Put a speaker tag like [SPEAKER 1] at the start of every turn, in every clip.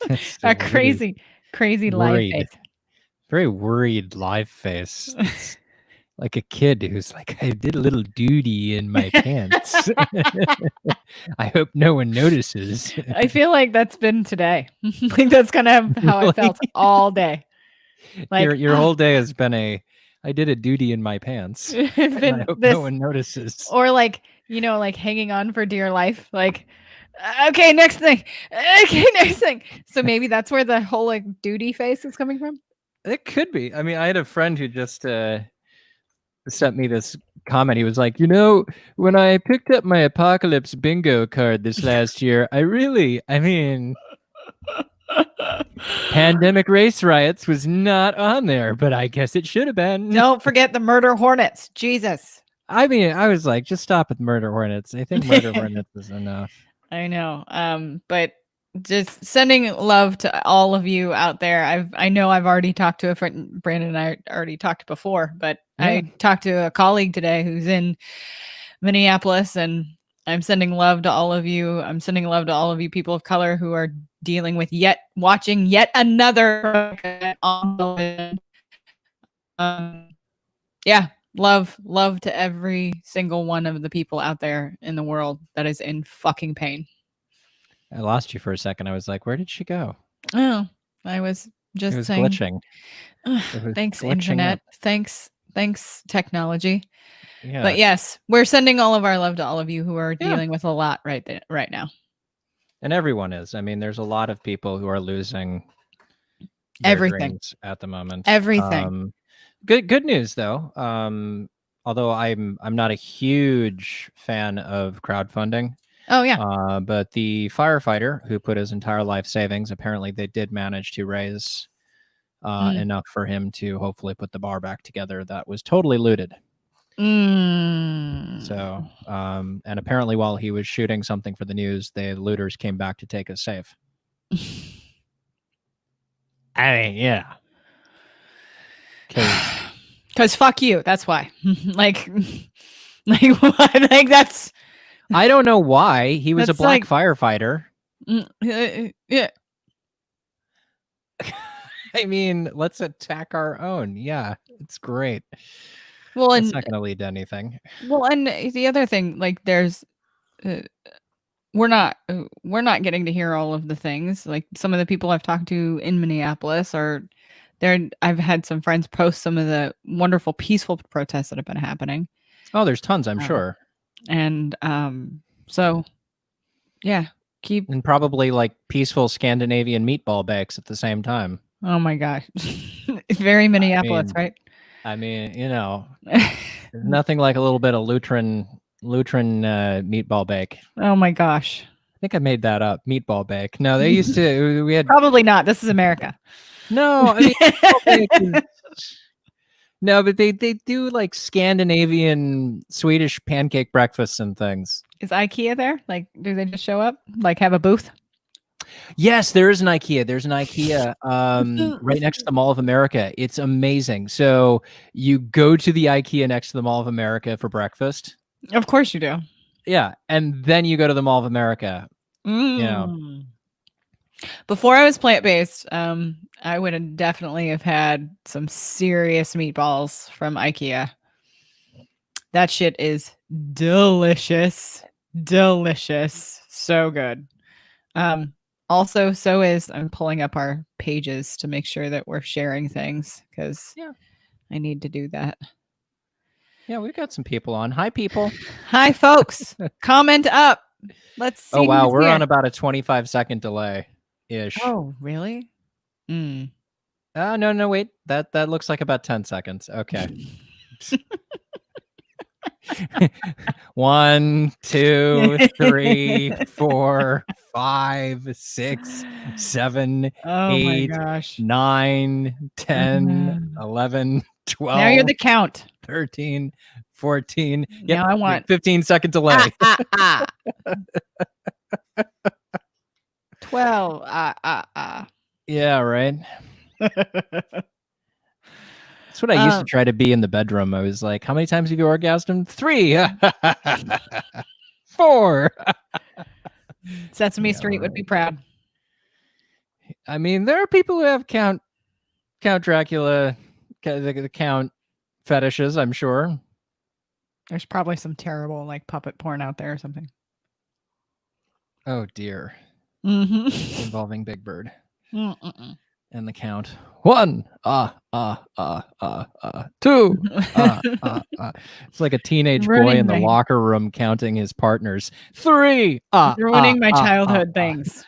[SPEAKER 1] It's
[SPEAKER 2] A
[SPEAKER 1] really
[SPEAKER 2] crazy live
[SPEAKER 1] worried,
[SPEAKER 2] face.
[SPEAKER 1] very worried live face. It's like a kid who's like, I did a little duty in my pants. I hope no one notices.
[SPEAKER 2] I feel like that's been today. Like that's kind of how I
[SPEAKER 1] Really?
[SPEAKER 2] felt all day. Like
[SPEAKER 1] Your whole day has been I did a duty in my pants,
[SPEAKER 2] it's
[SPEAKER 1] and I
[SPEAKER 2] been
[SPEAKER 1] hope no
[SPEAKER 2] this,
[SPEAKER 1] one notices.
[SPEAKER 2] or like like hanging on for dear life. Like okay, next thing. Okay, next thing. So maybe that's where the whole like duty face is coming from.
[SPEAKER 1] It could be. I mean, I had a friend who just sent me this comment. He was like, when I picked up my apocalypse bingo card this last year, I mean, pandemic race riots was not on there, but I guess it should have been.
[SPEAKER 2] Don't forget the murder hornets. Jesus.
[SPEAKER 1] I mean, I was like, just stop with murder hornets. I think murder hornets is enough.
[SPEAKER 2] I know. But just sending love to all of you out there. I know I've already talked to a friend, Brandon and I already talked before, but
[SPEAKER 1] Yeah.
[SPEAKER 2] I talked to a colleague today who's in Minneapolis, and I'm sending love to all of you. I'm sending love to all of you people of color who are dealing with watching yet another on television. Yeah, love to every single one of the people out there in the world that is in fucking pain.
[SPEAKER 1] I lost you for a second. I was like, where did she go?
[SPEAKER 2] Oh, I was just
[SPEAKER 1] It was
[SPEAKER 2] saying.
[SPEAKER 1] glitching. It was
[SPEAKER 2] Thanks,
[SPEAKER 1] glitching
[SPEAKER 2] internet.
[SPEAKER 1] up.
[SPEAKER 2] Thanks, technology.
[SPEAKER 1] Yeah.
[SPEAKER 2] But yes, we're sending all of our love to all of you who are dealing with a lot right now.
[SPEAKER 1] And everyone is. I mean, there's a lot of people who are losing their
[SPEAKER 2] Everything.
[SPEAKER 1] dreams at the moment.
[SPEAKER 2] Everything.
[SPEAKER 1] Good news though. Although I'm not a huge fan of crowdfunding.
[SPEAKER 2] Oh yeah.
[SPEAKER 1] But the firefighter who put his entire life savings, apparently they did manage to raise enough for him to hopefully put the bar back together that was totally looted. So, and apparently while he was shooting something for the news, the looters came back to take his safe. I mean, yeah.
[SPEAKER 2] Because fuck you. That's why. like that's.
[SPEAKER 1] I don't know why. He was a black firefighter.
[SPEAKER 2] Yeah.
[SPEAKER 1] I mean, let's attack our own. Yeah, it's great.
[SPEAKER 2] Well,
[SPEAKER 1] it's not going to lead to anything.
[SPEAKER 2] Well, and the other thing, like, there's, we're not getting to hear all of the things. Like some of the people I've talked to in Minneapolis are there. I've had some friends post some of the wonderful, peaceful protests that have been happening.
[SPEAKER 1] Oh, there's tons, I'm sure.
[SPEAKER 2] And so, yeah,
[SPEAKER 1] and probably like peaceful Scandinavian meatball bakes at the same time.
[SPEAKER 2] Oh my gosh, very Minneapolis, right?
[SPEAKER 1] I mean, there's nothing like a little bit of Lutheran meatball bake.
[SPEAKER 2] Oh my gosh,
[SPEAKER 1] I think I made that up. Meatball bake. No, they used to. We had
[SPEAKER 2] probably not. This is America.
[SPEAKER 1] No, I mean, no, but they do like Scandinavian Swedish pancake breakfasts and things.
[SPEAKER 2] Is IKEA there? Like, do they just show up? Like, have a booth?
[SPEAKER 1] Yes, there is an IKEA. There's an IKEA right next to the Mall of America. It's amazing. So you go to the IKEA next to the Mall of America for breakfast.
[SPEAKER 2] Of course you do.
[SPEAKER 1] Yeah, and then you go to the Mall of America.
[SPEAKER 2] Before I was plant-based, I would have definitely have had some serious meatballs from IKEA. That shit is delicious. Delicious. So good. Also, so is I'm pulling up our pages to make sure that we're sharing things because I need to do that.
[SPEAKER 1] Yeah, we've got some people on. Hi, people.
[SPEAKER 2] Hi, folks. Comment up. Let's see.
[SPEAKER 1] Oh, wow. We're on about a 25-second delay-ish.
[SPEAKER 2] Oh, really?
[SPEAKER 1] No, wait. That looks like about 10 seconds. Okay. 1, 2, 3, 4, 5, 6, 7, 8, 9, 10, 11, 12.
[SPEAKER 2] Now you're the count.
[SPEAKER 1] 13, 14.
[SPEAKER 2] Yeah, I want
[SPEAKER 1] 15-second delay.
[SPEAKER 2] 12.
[SPEAKER 1] Yeah, right. That's what I used to try to be in the bedroom. I was like, how many times have you orgasmed? 3. 4.
[SPEAKER 2] Sesame Street would be proud.
[SPEAKER 1] I mean, there are people who have Count Dracula, the Count fetishes. I'm sure.
[SPEAKER 2] There's probably some terrible like puppet porn out there or something.
[SPEAKER 1] Oh dear,
[SPEAKER 2] Mm-hmm.
[SPEAKER 1] involving Big Bird
[SPEAKER 2] Mm-mm.
[SPEAKER 1] and the Count. 1, 2, It's like a teenage boy
[SPEAKER 2] Ruining
[SPEAKER 1] in the
[SPEAKER 2] my
[SPEAKER 1] locker room counting his partners. 3,
[SPEAKER 2] ruining my childhood things.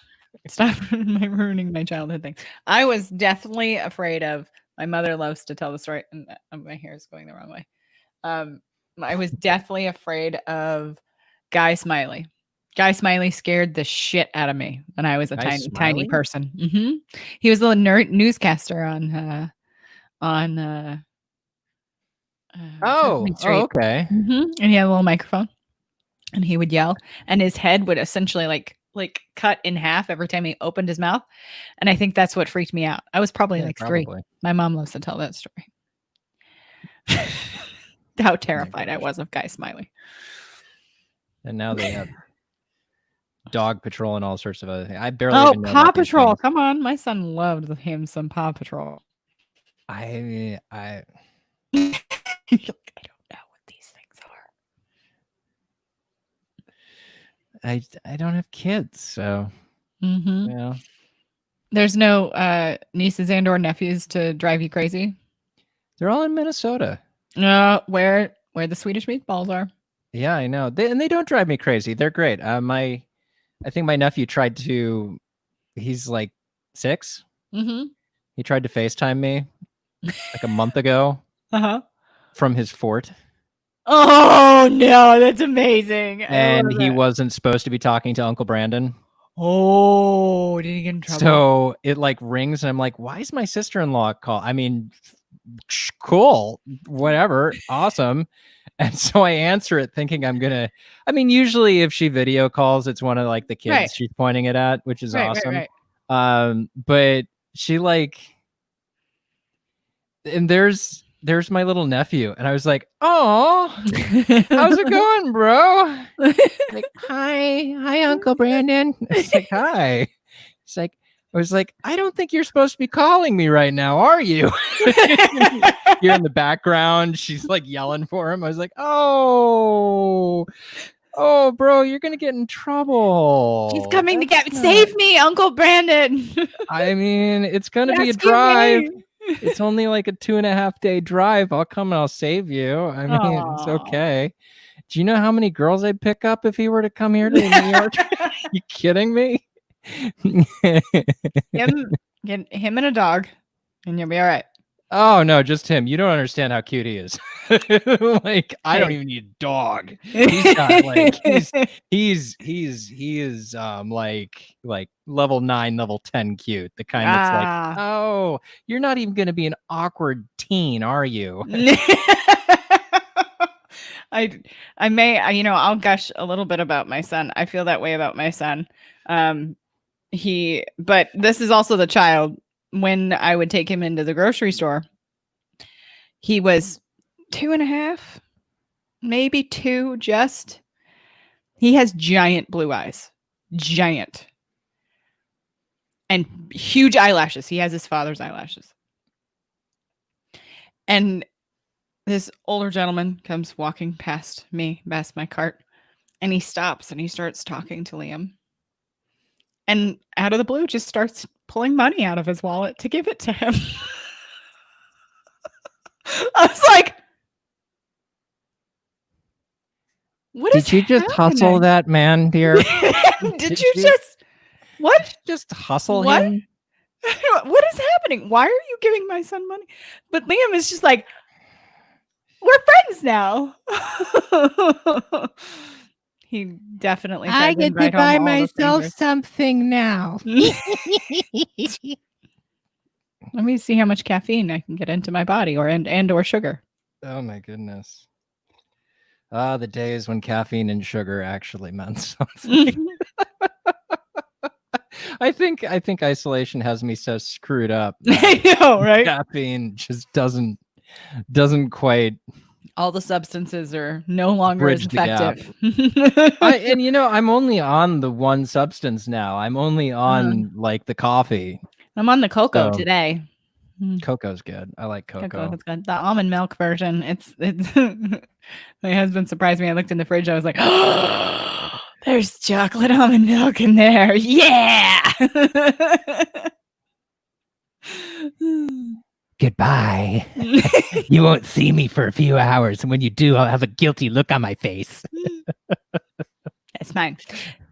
[SPEAKER 2] Stop ruining my childhood things. I was definitely afraid of. My mother loves to tell the story, and my hair is going the wrong way. I was definitely afraid of Guy Smiley. Guy Smiley scared the shit out of me when I was a
[SPEAKER 1] Guy
[SPEAKER 2] tiny
[SPEAKER 1] Smiley?
[SPEAKER 2] person. He was a newscaster on Sesame Street.
[SPEAKER 1] Okay.
[SPEAKER 2] And he had a little microphone, and he would yell, and his head would essentially like cut in half every time he opened his mouth. And I think that's what freaked me out. I was probably like 3.
[SPEAKER 1] Probably.
[SPEAKER 2] My mom loves to tell that story. How terrified I
[SPEAKER 1] gosh.
[SPEAKER 2] was of Guy Smiley.
[SPEAKER 1] And now they have Dog Patrol and all sorts of other things. I barely
[SPEAKER 2] Oh,
[SPEAKER 1] even know
[SPEAKER 2] Paw
[SPEAKER 1] about these
[SPEAKER 2] Patrol.
[SPEAKER 1] things.
[SPEAKER 2] Come on. My son loved him some Paw Patrol.
[SPEAKER 1] I
[SPEAKER 2] I don't know what these things are.
[SPEAKER 1] I don't have kids, so
[SPEAKER 2] Mm-hmm. There's no nieces and or nephews to drive you crazy.
[SPEAKER 1] They're all in Minnesota.
[SPEAKER 2] Where the Swedish meatballs are.
[SPEAKER 1] Yeah, I know. They don't drive me crazy. They're great. I think my nephew tried to. He's like 6.
[SPEAKER 2] Mm-hmm.
[SPEAKER 1] He tried to FaceTime me like a month ago from his fort.
[SPEAKER 2] Oh no, that's amazing.
[SPEAKER 1] And he wasn't supposed to be talking to Uncle Brandon.
[SPEAKER 2] Oh, did he get in trouble?
[SPEAKER 1] So it like rings, and I'm like, why is my sister-in-law call? I mean, cool, whatever, awesome. And so I answer it thinking I'm gonna. I mean, usually if she video calls, it's one of like the kids she's pointing it at, which is awesome. But she like, and there's my little nephew, and I was like, oh, how's it going, bro? Like, hi, Uncle Brandon. It's like, hi. It's like, I was like, I don't think you're supposed to be calling me right now, are you? You're in the background. She's like yelling for him. I was like, oh, bro, you're gonna get in trouble.
[SPEAKER 2] She's coming to save me, Uncle Brandon.
[SPEAKER 1] I mean, it's gonna be a drive. It's only like a 2.5 day drive. I'll come and I'll save you. I mean, it's okay. Do you know how many girls I'd pick up if he were to come here to New York? You kidding me?
[SPEAKER 2] Get him and a dog, and you'll be all right.
[SPEAKER 1] Oh no, just him. You don't understand how cute he is. Like, I don't even need a dog. He's got like he is like level 9, level 10 cute. The kind that's like, oh, you're not even gonna be an awkward teen, are you?
[SPEAKER 2] I may, I'll gush a little bit about my son. I feel that way about my son. But this is also the child. When I would take him into the grocery store, he was 2.5, maybe 2, just. He has giant blue eyes. Giant. And huge eyelashes. He has his father's eyelashes. And this older gentleman comes walking past me, past my cart, and he stops and he starts talking to Liam. And out of the blue, just starts pulling money out of his wallet to give it to him. I was like, what
[SPEAKER 1] did you just hustle that man, dear?
[SPEAKER 2] Did you just what?
[SPEAKER 1] Just hustle him?
[SPEAKER 2] What is happening? Why are you giving my son money? But Liam is just like, we're friends now. He definitely.
[SPEAKER 1] I get to buy myself something now.
[SPEAKER 2] Let me see how much caffeine I can get into my body, or sugar.
[SPEAKER 1] Oh my goodness. The days when caffeine and sugar actually meant something. I think isolation has me so screwed up.
[SPEAKER 2] I know, right?
[SPEAKER 1] Caffeine just doesn't quite.
[SPEAKER 2] All the substances are no longer as effective.
[SPEAKER 1] I'm only on the one substance now. I'm only on like the coffee.
[SPEAKER 2] I'm on the cocoa
[SPEAKER 1] So-
[SPEAKER 2] today.
[SPEAKER 1] Cocoa's good. I like cocoa.
[SPEAKER 2] That's good. The almond milk version. It's my husband surprised me. I looked in the fridge. I was like, oh, there's chocolate almond milk in there. Yeah.
[SPEAKER 1] Goodbye. You won't see me for a few hours, and when you do, I'll have a guilty look on my face.
[SPEAKER 2] That's fine.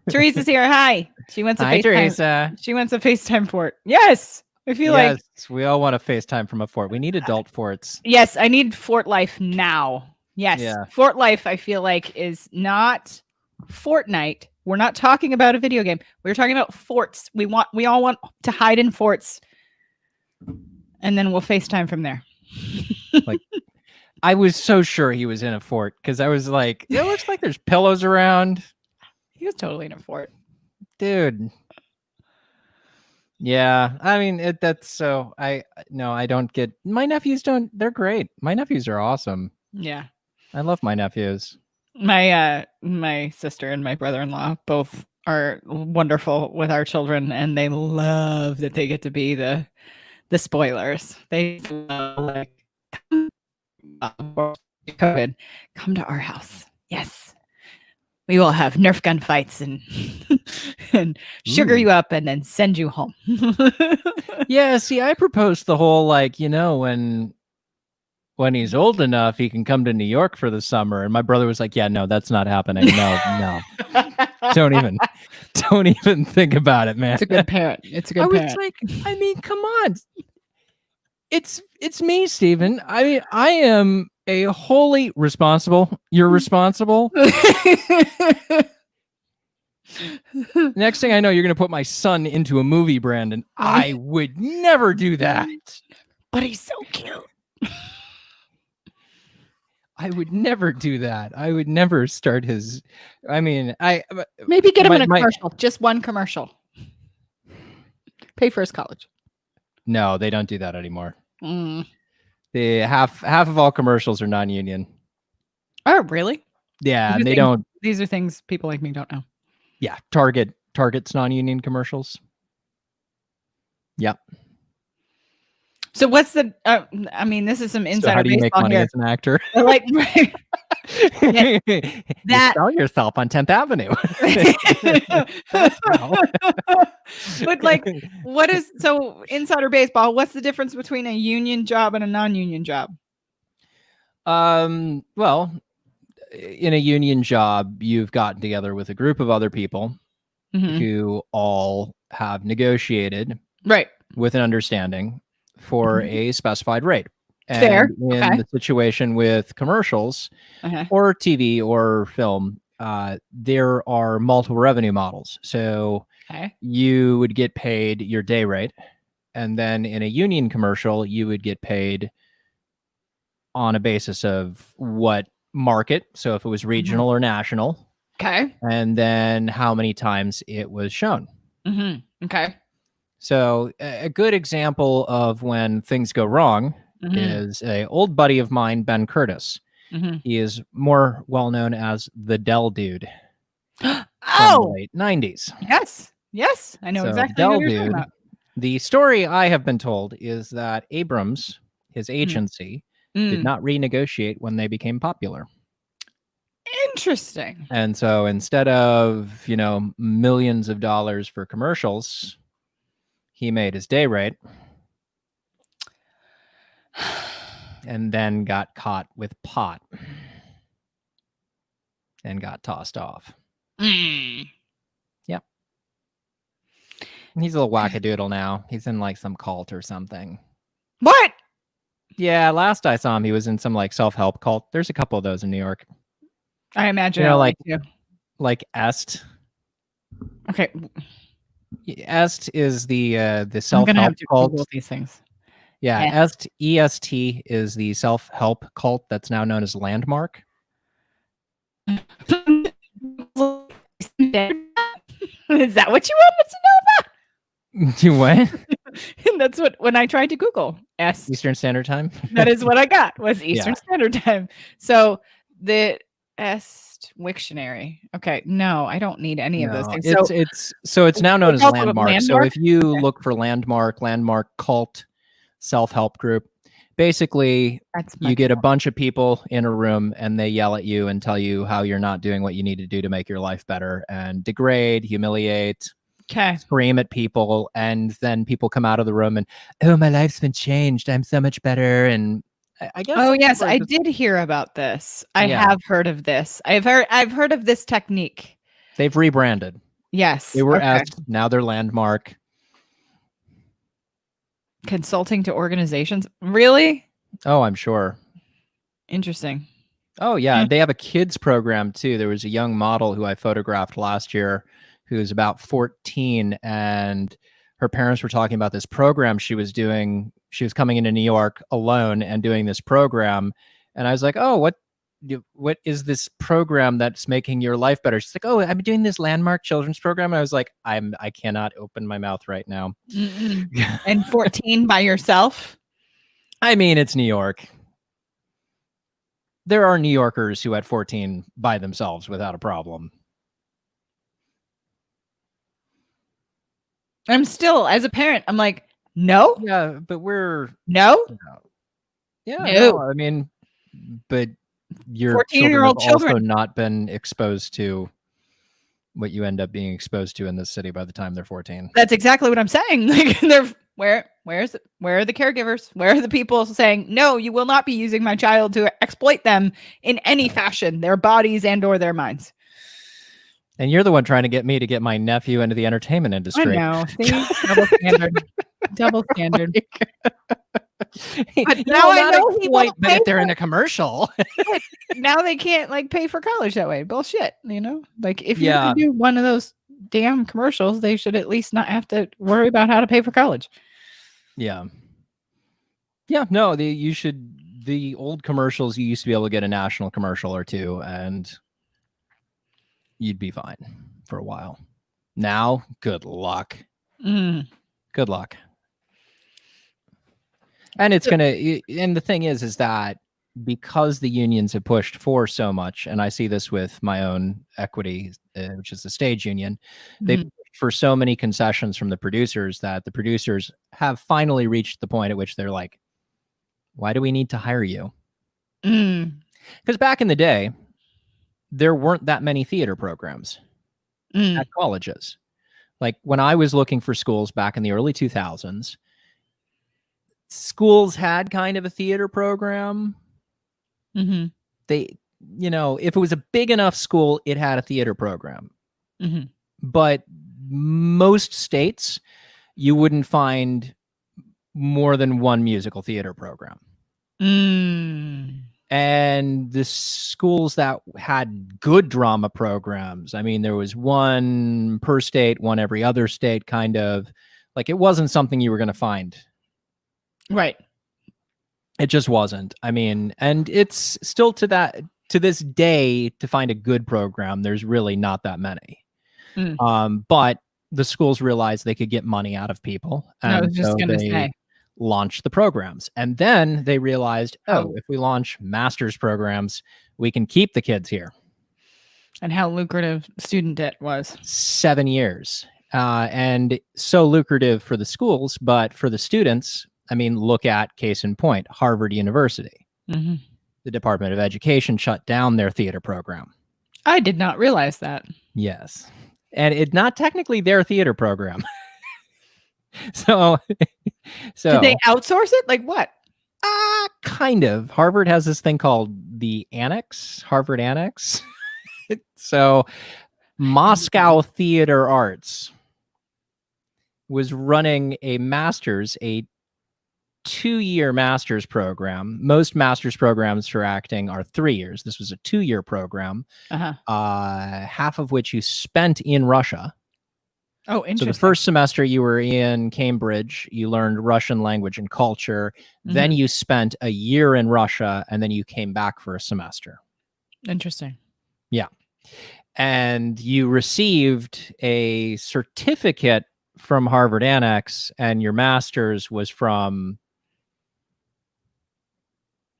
[SPEAKER 2] Teresa's here. Hi. She wants a
[SPEAKER 1] Hi,
[SPEAKER 2] FaceTime.
[SPEAKER 1] Teresa.
[SPEAKER 2] She wants a FaceTime fort. Yes. I feel like
[SPEAKER 1] We all want a FaceTime from a fort. We need adult forts.
[SPEAKER 2] yes, I need Fort Life now. Yes.
[SPEAKER 1] Yeah.
[SPEAKER 2] Fort Life, I feel like, is not Fortnite. We're not talking about a video game. We're talking about forts. We all want to hide in forts. And then we'll FaceTime from there.
[SPEAKER 1] I was so sure he was in a fort because I was like, it looks like there's pillows around.
[SPEAKER 2] He was totally in a fort.
[SPEAKER 1] Dude. Yeah, I mean that's so I don't get my nephews they're great. My nephews are awesome.
[SPEAKER 2] Yeah.
[SPEAKER 1] I love my nephews.
[SPEAKER 2] My sister and my brother-in-law both are wonderful with our children, and they love that they get to be the spoilers. They love, like, COVID, come to our house. Yes. We will have Nerf gun fights and and sugar
[SPEAKER 1] Ooh.
[SPEAKER 2] you up and then send you home.
[SPEAKER 1] Yeah, see, I proposed the whole when he's old enough, he can come to New York for the summer. And my brother was like, yeah, no, that's not happening. No. Don't even think about it, man.
[SPEAKER 2] It's a good parent. It's a good parent.
[SPEAKER 1] Was like, I mean, come on. It's me, Steven. I mean, I am a wholly responsible. You're responsible. Next thing I know, you're going to put my son into a movie, Brandon. I would never do that.
[SPEAKER 2] But he's so cute.
[SPEAKER 1] I would never do that. I would never start his. I mean,
[SPEAKER 2] maybe get him in a commercial. Just one commercial. Pay for his college.
[SPEAKER 1] No, they don't do that anymore.
[SPEAKER 2] Mm.
[SPEAKER 1] The half of all commercials are non-union.
[SPEAKER 2] Oh, really?
[SPEAKER 1] Yeah, and they don't.
[SPEAKER 2] These are things people like me don't know.
[SPEAKER 1] Yeah, Target's non-union commercials. Yep.
[SPEAKER 2] So what's the? I mean, this is some insider.
[SPEAKER 1] So how do you make money
[SPEAKER 2] here.
[SPEAKER 1] as an actor?
[SPEAKER 2] Like yeah,
[SPEAKER 1] that you sell yourself on 10th Avenue.
[SPEAKER 2] But like, what is so insider baseball? What's the difference between a union job and a non-union job?
[SPEAKER 1] Well, in a union job, you've gotten together with a group of other people who all have negotiated
[SPEAKER 2] right
[SPEAKER 1] with an understanding for a specified rate. And
[SPEAKER 2] fair.
[SPEAKER 1] In the situation with commercials or TV or film, there are multiple revenue models. So you would get paid your day rate. And then in a union commercial, you would get paid on a basis of what market. So if it was regional or national.
[SPEAKER 2] Okay.
[SPEAKER 1] And then how many times it was shown.
[SPEAKER 2] Okay.
[SPEAKER 1] So a good example of when things go wrong is a old buddy of mine, Ben Curtis. He is more well known as the Dell Dude. From the late 90s.
[SPEAKER 2] Yes, I know
[SPEAKER 1] So
[SPEAKER 2] exactly
[SPEAKER 1] Dell
[SPEAKER 2] what you're
[SPEAKER 1] Dude.
[SPEAKER 2] talking about.
[SPEAKER 1] The story I have been told is that Abrams, his agency, did not renegotiate when they became popular.
[SPEAKER 2] Interesting.
[SPEAKER 1] And so instead of, millions of dollars for commercials, he made his day rate and then got caught with pot and got tossed off. Yep. He's a little wackadoodle now. He's in like some cult or something.
[SPEAKER 2] What?
[SPEAKER 1] Yeah, last I saw him, he was in some like self-help cult. There's a couple of those in New York.
[SPEAKER 2] I imagine.
[SPEAKER 1] Like Est.
[SPEAKER 2] Okay.
[SPEAKER 1] Est is the self-help
[SPEAKER 2] I'm gonna have to
[SPEAKER 1] cult.
[SPEAKER 2] Google these things.
[SPEAKER 1] Yeah, EST is the self-help cult that's now known as Landmark.
[SPEAKER 2] Is that what you wanted to know about?
[SPEAKER 1] You what?
[SPEAKER 2] That's what when I tried to Google
[SPEAKER 1] Eastern Standard Time.
[SPEAKER 2] That is what I got was Eastern Standard Time. So Est Wiktionary. Okay, no, I don't need any of those
[SPEAKER 1] No,
[SPEAKER 2] things.
[SPEAKER 1] it's now known
[SPEAKER 2] It's
[SPEAKER 1] as
[SPEAKER 2] also a
[SPEAKER 1] Landmark. So
[SPEAKER 2] landmark?
[SPEAKER 1] if you
[SPEAKER 2] Okay.
[SPEAKER 1] look for Landmark cult self-help group, basically
[SPEAKER 2] That's
[SPEAKER 1] you
[SPEAKER 2] much
[SPEAKER 1] get a
[SPEAKER 2] more.
[SPEAKER 1] bunch of people in a room and they yell at you and tell you how you're not doing what you need to do to make your life better, and degrade, humiliate,
[SPEAKER 2] Okay.
[SPEAKER 1] scream at people, and then people come out of the room and, oh, my life's been changed, I'm so much better. And I guess
[SPEAKER 2] Oh
[SPEAKER 1] some
[SPEAKER 2] yes,
[SPEAKER 1] people are
[SPEAKER 2] I
[SPEAKER 1] just,
[SPEAKER 2] did hear about this. I
[SPEAKER 1] yeah,
[SPEAKER 2] have heard of this. I've heard of this technique.
[SPEAKER 1] they've rebranded. They
[SPEAKER 2] Yes.
[SPEAKER 1] were
[SPEAKER 2] Okay.
[SPEAKER 1] S, now they're Landmark.
[SPEAKER 2] Consulting to organizations. Really?
[SPEAKER 1] Oh, I'm sure.
[SPEAKER 2] Interesting.
[SPEAKER 1] Oh yeah,
[SPEAKER 2] Yeah.
[SPEAKER 1] they have a kids program too. There was a young model who I photographed last year who was about 14, and her parents were talking about this program she was doing. She was coming into New York alone and doing this program, and I was like, "Oh, what is this program that's making your life better?" She's like, "Oh, I'm doing this Landmark children's program." And I was like, I cannot open my mouth right now."
[SPEAKER 2] Mm-mm. And 14 by yourself?
[SPEAKER 1] I mean, it's New York. There are New Yorkers who at 14 by themselves without a problem.
[SPEAKER 2] I'm still, as a parent, I'm like, no,
[SPEAKER 1] Yeah, but we're
[SPEAKER 2] no,
[SPEAKER 1] yeah, no,
[SPEAKER 2] no.
[SPEAKER 1] I mean, but your children have
[SPEAKER 2] 14-year-old
[SPEAKER 1] also
[SPEAKER 2] children.
[SPEAKER 1] not been exposed to what you end up being exposed to in this city by the time they're 14.
[SPEAKER 2] That's exactly what I'm saying. Like they're where are the caregivers? Where are the people saying, no, you will not be using my child to exploit them in any fashion, their bodies and or their minds.
[SPEAKER 1] And you're the one trying to get me to get my nephew into the entertainment
[SPEAKER 2] I
[SPEAKER 1] industry.
[SPEAKER 2] know. See? Double standard. Double standard. But
[SPEAKER 1] You
[SPEAKER 2] now
[SPEAKER 1] will
[SPEAKER 2] I
[SPEAKER 1] not
[SPEAKER 2] know he
[SPEAKER 1] exploit,
[SPEAKER 2] won't
[SPEAKER 1] but
[SPEAKER 2] pay
[SPEAKER 1] if they're
[SPEAKER 2] for
[SPEAKER 1] in a commercial.
[SPEAKER 2] it. Now they can't like pay for college that way. Bullshit, you know? Like if you're
[SPEAKER 1] Yeah.
[SPEAKER 2] gonna do one of those damn commercials, they should at least not have to worry about how to pay for college.
[SPEAKER 1] Yeah. Yeah, no, the old commercials, you used to be able to get a national commercial or two and you'd be fine for a while. Now, good luck.
[SPEAKER 2] Mm.
[SPEAKER 1] Good luck. And it's going to, and the thing is that because the unions have pushed for so much, and I see this with my own equity, which is the stage union, they
[SPEAKER 2] Mhm.
[SPEAKER 1] pushed for so many concessions from the producers that the producers have finally reached the point at which they're like, why do we need to hire you?
[SPEAKER 2] Mm.
[SPEAKER 1] Because back in the day, there weren't that many theater programs
[SPEAKER 2] Mm.
[SPEAKER 1] at colleges. Like when I was looking for schools back in the early 2000s, schools had kind of a theater program.
[SPEAKER 2] Mhm.
[SPEAKER 1] They, if it was a big enough school, it had a theater program.
[SPEAKER 2] Mhm.
[SPEAKER 1] But most states, you wouldn't find more than one musical theater program.
[SPEAKER 2] Mm.
[SPEAKER 1] And the schools that had good drama programs, I mean, there was one per state, one every other state, kind of. Like it wasn't something you were going to find.
[SPEAKER 2] Right.
[SPEAKER 1] It just wasn't. I mean, and it's still to this day, to find a good program, there's really not that many.
[SPEAKER 2] Mm.
[SPEAKER 1] But the schools realized they could get money out of people,
[SPEAKER 2] I
[SPEAKER 1] and
[SPEAKER 2] was just
[SPEAKER 1] so
[SPEAKER 2] gonna
[SPEAKER 1] they
[SPEAKER 2] say.
[SPEAKER 1] launched the programs. And then they realized,
[SPEAKER 2] How
[SPEAKER 1] if we launch master's programs, we can keep the kids here.
[SPEAKER 2] and how lucrative student debt was.
[SPEAKER 1] 7 years. And so lucrative for the schools, but for the students, I mean, look at case in point, Harvard University.
[SPEAKER 2] Mhm.
[SPEAKER 1] The Department of Education shut down their theater program.
[SPEAKER 2] I did not realize that.
[SPEAKER 1] Yes. And it's not technically their theater program. so
[SPEAKER 2] Did they
[SPEAKER 1] so
[SPEAKER 2] outsource it? Like what?
[SPEAKER 1] kind of. Harvard has this thing called the Annex, Harvard Annex. So Moscow Theater Arts was running a 2-year master's program. Most master's programs for acting are 3 years. This was a 2-year program,
[SPEAKER 2] Uh-huh.
[SPEAKER 1] half of which you spent in Russia.
[SPEAKER 2] Oh,
[SPEAKER 1] So
[SPEAKER 2] interesting.
[SPEAKER 1] the first semester you were in Cambridge, you learned Russian language and culture. Then
[SPEAKER 2] Mhm.
[SPEAKER 1] you spent a year in Russia, and then you came back for a semester.
[SPEAKER 2] Interesting.
[SPEAKER 1] Yeah. And you received a certificate from Harvard Annex, and your master's was from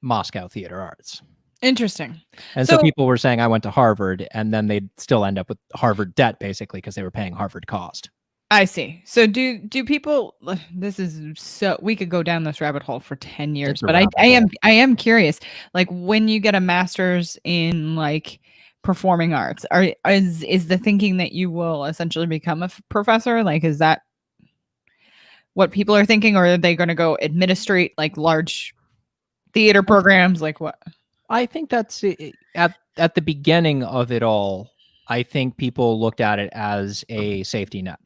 [SPEAKER 1] Moscow Theater Arts.
[SPEAKER 2] Interesting.
[SPEAKER 1] And so people were saying I went to Harvard, and then they'd still end up with Harvard debt, basically, because they were paying Harvard cost.
[SPEAKER 2] I see. So do people, this is so, we could go down this rabbit hole for 10 years,
[SPEAKER 1] It's a
[SPEAKER 2] but
[SPEAKER 1] rabbit hole.
[SPEAKER 2] I am curious, like when you get a master's in like performing arts, is the thinking that you will essentially become a professor? Like, is that what people are thinking, or are they going to go administrate like large theater programs? Like what?
[SPEAKER 1] I think that's at the beginning of it all. I think people looked at it as a safety net.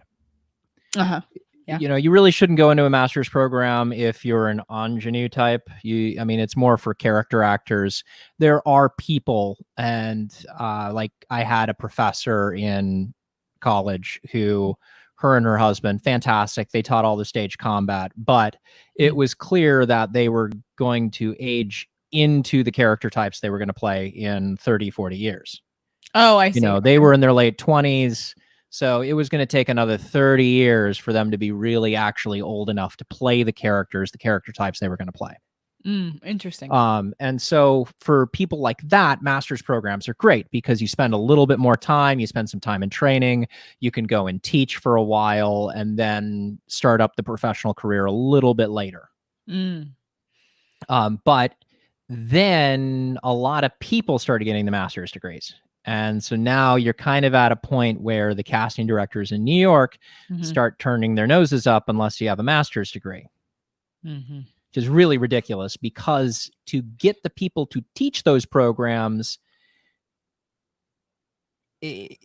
[SPEAKER 2] Uh-huh. Yeah.
[SPEAKER 1] You know, you really shouldn't go into a master's program if you're an ingenue type. I mean, it's more for character actors. There are people, and like I had a professor in college who, her and her husband, fantastic. They taught all the stage combat, but it was clear that they were going to age into the character types they were going to play in 30, 40 years.
[SPEAKER 2] Oh, I see.
[SPEAKER 1] You know, they were in their late 20s. So it was going to take another 30 years for them to be really actually old enough to play the character types they were going to play.
[SPEAKER 2] Interesting.
[SPEAKER 1] And so for people like that, master's programs are great because you spend a little bit more time, you spend some time in training, you can go and teach for a while and then start up the professional career a little bit later. But then a lot of people started getting the master's degrees. And so now you're kind of at a point where the casting directors in New York start turning their noses up unless you have a master's degree, which is really ridiculous because to get the people to teach those programs, they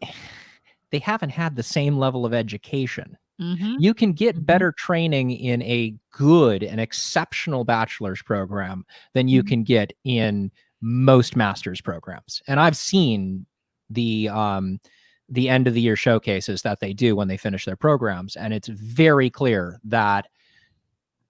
[SPEAKER 1] haven't had the same level of education. You can get better training in a good and exceptional bachelor's program than you can get in most master's programs. And I've seen the end of the year showcases that they do when they finish their programs. And it's very clear that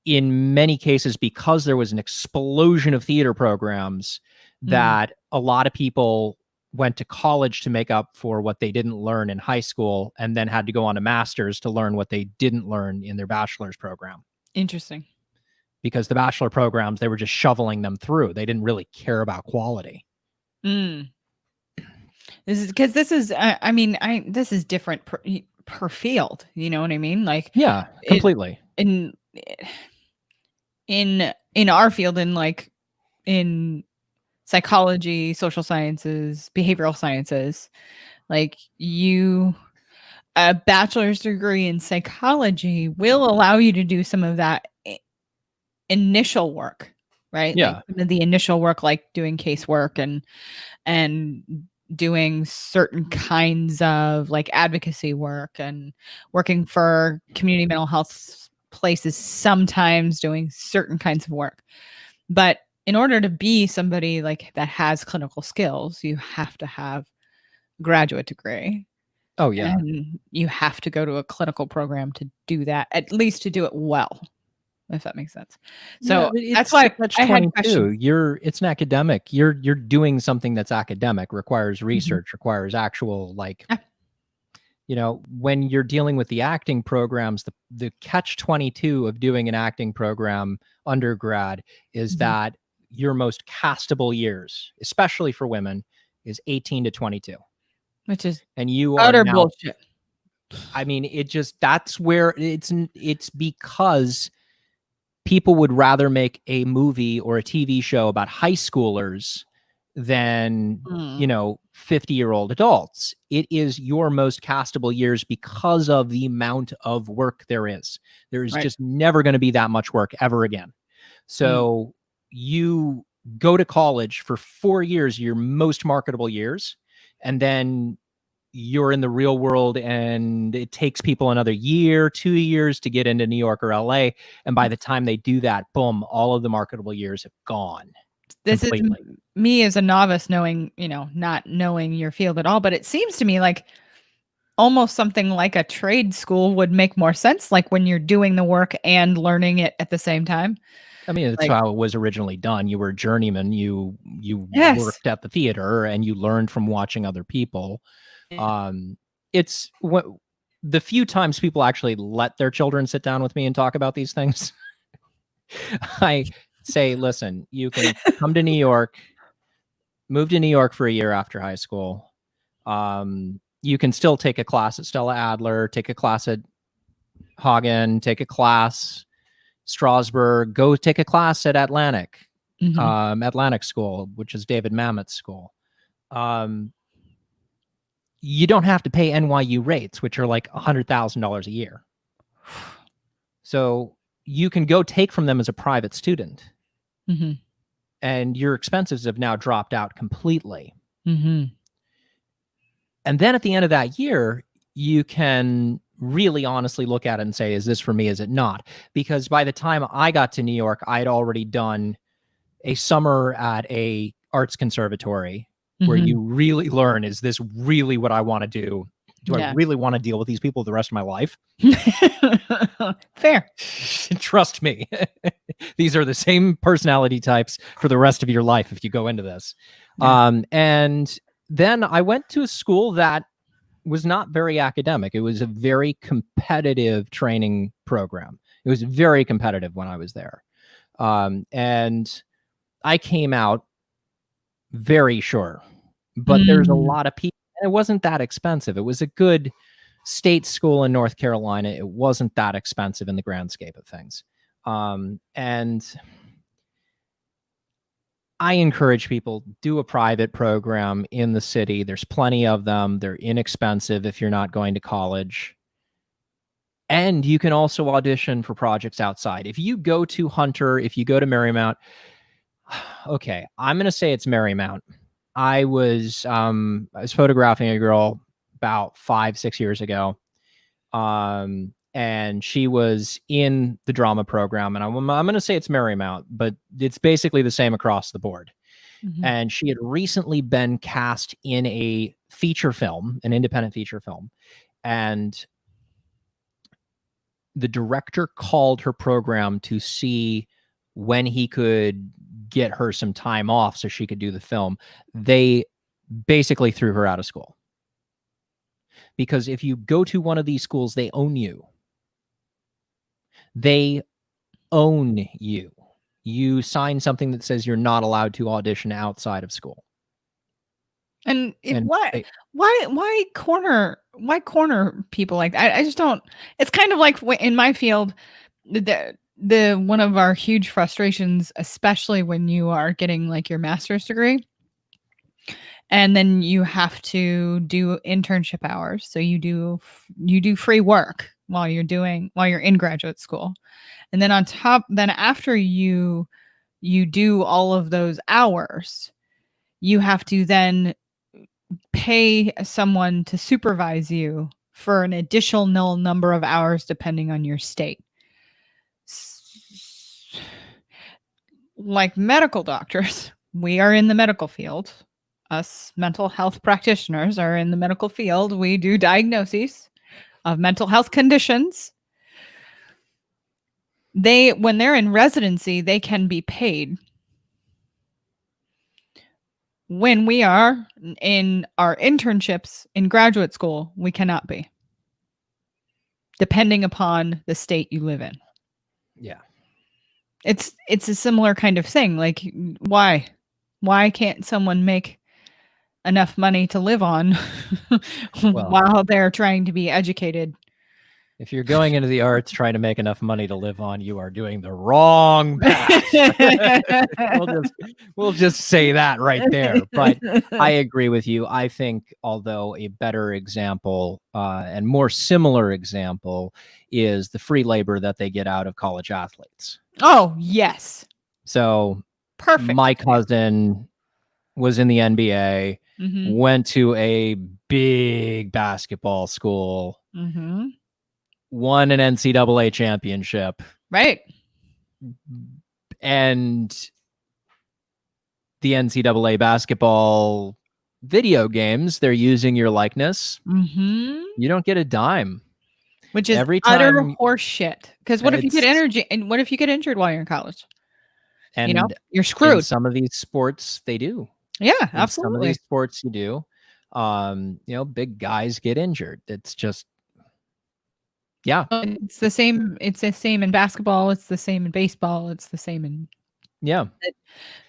[SPEAKER 1] in many cases, because there was an explosion of theater programs, that a lot of people went to college to make up for what they didn't learn in high school and then had to go on a master's to learn what they didn't learn in their bachelor's program.
[SPEAKER 2] Interesting.
[SPEAKER 1] Because the bachelor programs, they were just shoveling them through. They didn't really care about quality.
[SPEAKER 2] This is because this is, I mean, this is different per field. You know what I mean? Like,
[SPEAKER 1] yeah, completely.
[SPEAKER 2] In our field, in psychology, social sciences, behavioral sciences, like a bachelor's degree in psychology will allow you to do some of that initial work, right?
[SPEAKER 1] Yeah.
[SPEAKER 2] Like the initial work, like doing casework and doing certain kinds of like advocacy work and working for community mental health places, sometimes doing certain kinds of work. But in order to be somebody like that has clinical skills, you have to have a graduate degree.
[SPEAKER 1] Oh yeah.
[SPEAKER 2] And you have to go to a clinical program to do that, at least to do it well, if that makes sense. So that's why I had questions.
[SPEAKER 1] It's an academic. You're doing something that's academic, requires research, requires actual you know, when you're dealing with the acting programs, the catch-22 of doing an acting program undergrad is that your most castable years, especially for women, is 18 to 22.
[SPEAKER 2] Which is
[SPEAKER 1] and you
[SPEAKER 2] utter
[SPEAKER 1] are now,
[SPEAKER 2] bullshit.
[SPEAKER 1] I mean, that's where it's because people would rather make a movie or a TV show about high schoolers than, 50-year-old adults. It is your most castable years because of the amount of work there is. There's just never going to be that much work ever again. So you go to college for 4 years, your most marketable years, and then you're in the real world and it takes people another year, 2 years to get into New York or LA. And by the time they do that, boom, all of the marketable years have gone.
[SPEAKER 2] This
[SPEAKER 1] completely.
[SPEAKER 2] is me as a novice knowing, not knowing your field at all. But it seems to me like almost something like a trade school would make more sense. Like when you're doing the work and learning it at the same time.
[SPEAKER 1] I mean, that's how it was originally done. You were a journeyman. You worked at the theater and you learned from watching other people. It's what the few times people actually let their children sit down with me and talk about these things. I say, listen, you can come to New York. moved to New York for a year after high school. You can still take a class at Stella Adler, take a class at Hagen, take a class Strasbourg, go take a class at Atlantic, Atlantic School, which is David Mamet's school. You don't have to pay NYU rates, which are like $100,000 a year. So you can go take from them as a private student. And your expenses have now dropped out completely. And then at the end of that year, you can really honestly look at it and say, is this for me? Is it not? Because by the time I got to New York, I'd already done a summer at a arts conservatory where you really learn, is this really what I want to do? Do I really want to deal with these people the rest of my life?
[SPEAKER 2] Fair.
[SPEAKER 1] Trust me. These are the same personality types for the rest of your life if you go into this. And then I went to a school that was not very academic. It was a very competitive training program. It was very competitive when I was there. And I came out very sure, but there's a lot of people. It wasn't that expensive. It was a good state school in North Carolina. It wasn't that expensive in the grand scape of things. And I encourage people, do a private program in the city. There's plenty of them. They're inexpensive if you're not going to college. And you can also audition for projects outside. If you go to Hunter, if you go to Marymount, okay, I'm going to say it's Marymount. I was photographing a girl about 5-6 years ago. And she was in the drama program, and I'm going to say it's Marymount, but it's basically the same across the board. And she had recently been cast in a feature film, an independent feature film. And the director called her program to see when he could get her some time off so she could do the film. They basically threw her out of school. Because if you go to one of these schools, they own you. They own you. You sign something that says you're not allowed to audition outside of school.
[SPEAKER 2] And why corner people like that? I just don't. It's kind of like in my field, the one of our huge frustrations, especially when you are getting like your master's degree, and then you have to do internship hours. So you do free work while you're in graduate school, and then after you do all of those hours, you have to then pay someone to supervise you for an additional number of hours depending on your state. Like medical doctors, we are in the medical field. Us mental health practitioners are in the medical field. We do diagnoses of mental health conditions. When they're in residency, they can be paid. When we are in our internships in graduate school, we cannot be, depending upon the state you live in.
[SPEAKER 1] Yeah.
[SPEAKER 2] It's a similar kind of thing. Like, why can't someone make enough money to live on while they're trying to be educated?
[SPEAKER 1] If you're going into the arts trying to make enough money to live on, you are doing the wrong path. we'll just say that right there. But I agree with you. I think, although a better example and more similar example is the free labor that they get out of college athletes.
[SPEAKER 2] Oh, yes.
[SPEAKER 1] So
[SPEAKER 2] perfect.
[SPEAKER 1] My cousin was in the NBA, went to a big basketball school, won an NCAA championship.
[SPEAKER 2] Right.
[SPEAKER 1] And the NCAA basketball video games, they're using your likeness. You don't get a dime.
[SPEAKER 2] Which is utter horse shit. Because what if you get injured while you're in college?
[SPEAKER 1] And
[SPEAKER 2] you're screwed.
[SPEAKER 1] In some of these sports, they do.
[SPEAKER 2] Yeah, absolutely.
[SPEAKER 1] Some of these sports you do. Big guys get injured. It's just, yeah.
[SPEAKER 2] It's the same. It's the same in basketball. It's the same in baseball. It's the same in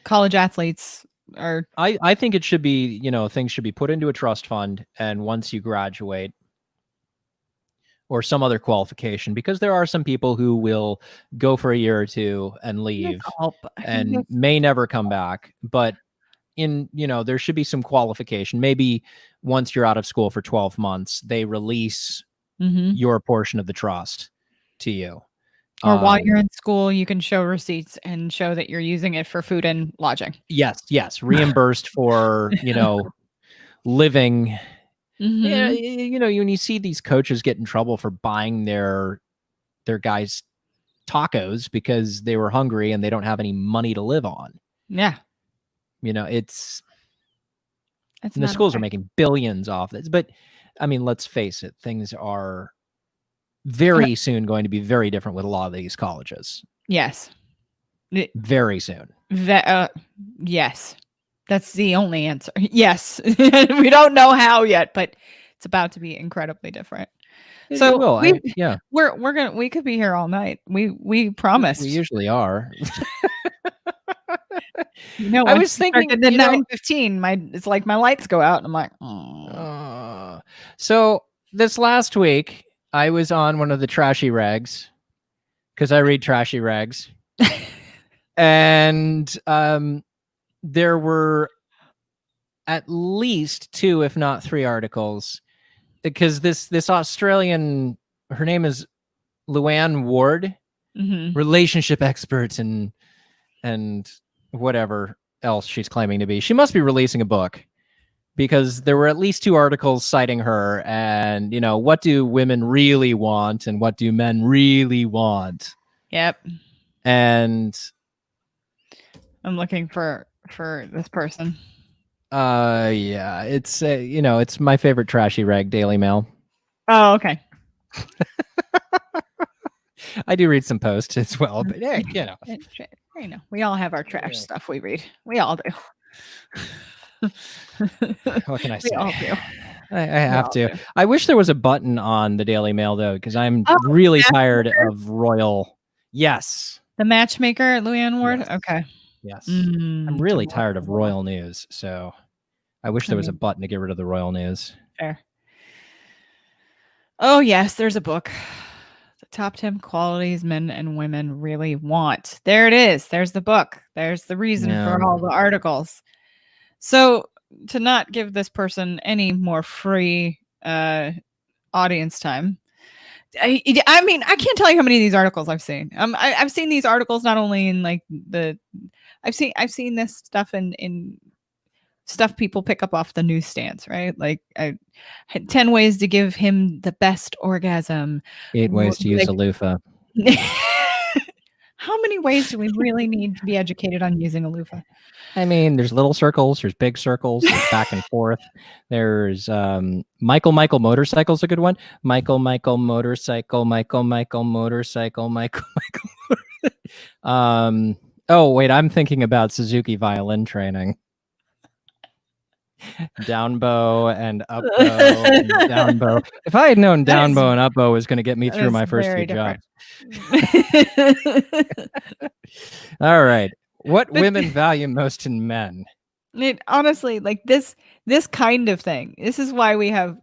[SPEAKER 1] college
[SPEAKER 2] athletes. Or
[SPEAKER 1] I think it should be, things should be put into a trust fund, and once you graduate, or some other qualification, because there are some people who will go for a year or two and leave and may never come back. But there should be some qualification. Maybe once you're out of school for 12 months, they release your portion of the trust to you.
[SPEAKER 2] Or while you're in school, you can show receipts and show that you're using it for food and lodging.
[SPEAKER 1] Yes. Reimbursed for, living. Yeah, when you see these coaches get in trouble for buying their guys tacos because they were hungry and they don't have any money to live on.
[SPEAKER 2] Yeah.
[SPEAKER 1] It's the schools are making billions off this. But I mean, let's face it, things are very soon going to be very different with a lot of these colleges.
[SPEAKER 2] Yes.
[SPEAKER 1] Very soon.
[SPEAKER 2] Yes. That's the only answer. Yes. We don't know how yet, but it's about to be incredibly different. So we could be here all night. We promised.
[SPEAKER 1] We usually are.
[SPEAKER 2] I was thinking at 9:15, it's like my lights go out and I'm like, oh.
[SPEAKER 1] So this last week I was on one of the trashy rags, because I read trashy rags. And there were at least 2, if not 3 articles, because this Australian, her name is Luann Ward, relationship expert and whatever else she's claiming to be. She must be releasing a book, because there were at least 2 articles citing her, and what do women really want and what do men really want.
[SPEAKER 2] Yep.
[SPEAKER 1] And
[SPEAKER 2] I'm looking for this person.
[SPEAKER 1] Yeah, it's it's my favorite trashy rag, Daily Mail.
[SPEAKER 2] Oh, okay.
[SPEAKER 1] I do read some posts as well, but hey,
[SPEAKER 2] we all have our trash stuff we read. We all do.
[SPEAKER 1] What can I say?
[SPEAKER 2] We all do.
[SPEAKER 1] I have to. I wish there was a button on the Daily Mail, though, because I'm really tired of royal. Yes.
[SPEAKER 2] The matchmaker, Luann Ward? Yes. Okay.
[SPEAKER 1] Yes. I'm really tired of royal news, so I wish there was a button to get rid of the royal news.
[SPEAKER 2] Fair. Oh, yes, there's a book. The top 10 qualities men and women really want. There it is. There's the book. There's the reason for all the articles. So to not give this person any more free audience time, I mean, I can't tell you how many of these articles I've seen. I've seen these articles not only in like I've seen this stuff in stuff people pick up off the newsstands, right? Like 10 ways to give him the best orgasm.
[SPEAKER 1] 8 ways to use a loofah.
[SPEAKER 2] How many ways do we really need to be educated on using a loofah?
[SPEAKER 1] I mean, there's little circles, there's big circles, there's back and forth. There's Michael Motorcycle's a good one. Michael Motorcycle, Michael Motorcycle, Michael. Oh, wait, I'm thinking about Suzuki violin training. Down bow and up bow and down bow. If I had known down bow and up bow was going to get me through my first 2 jobs. All right. What women value most in men?
[SPEAKER 2] Honestly, like this kind of thing. This is why we have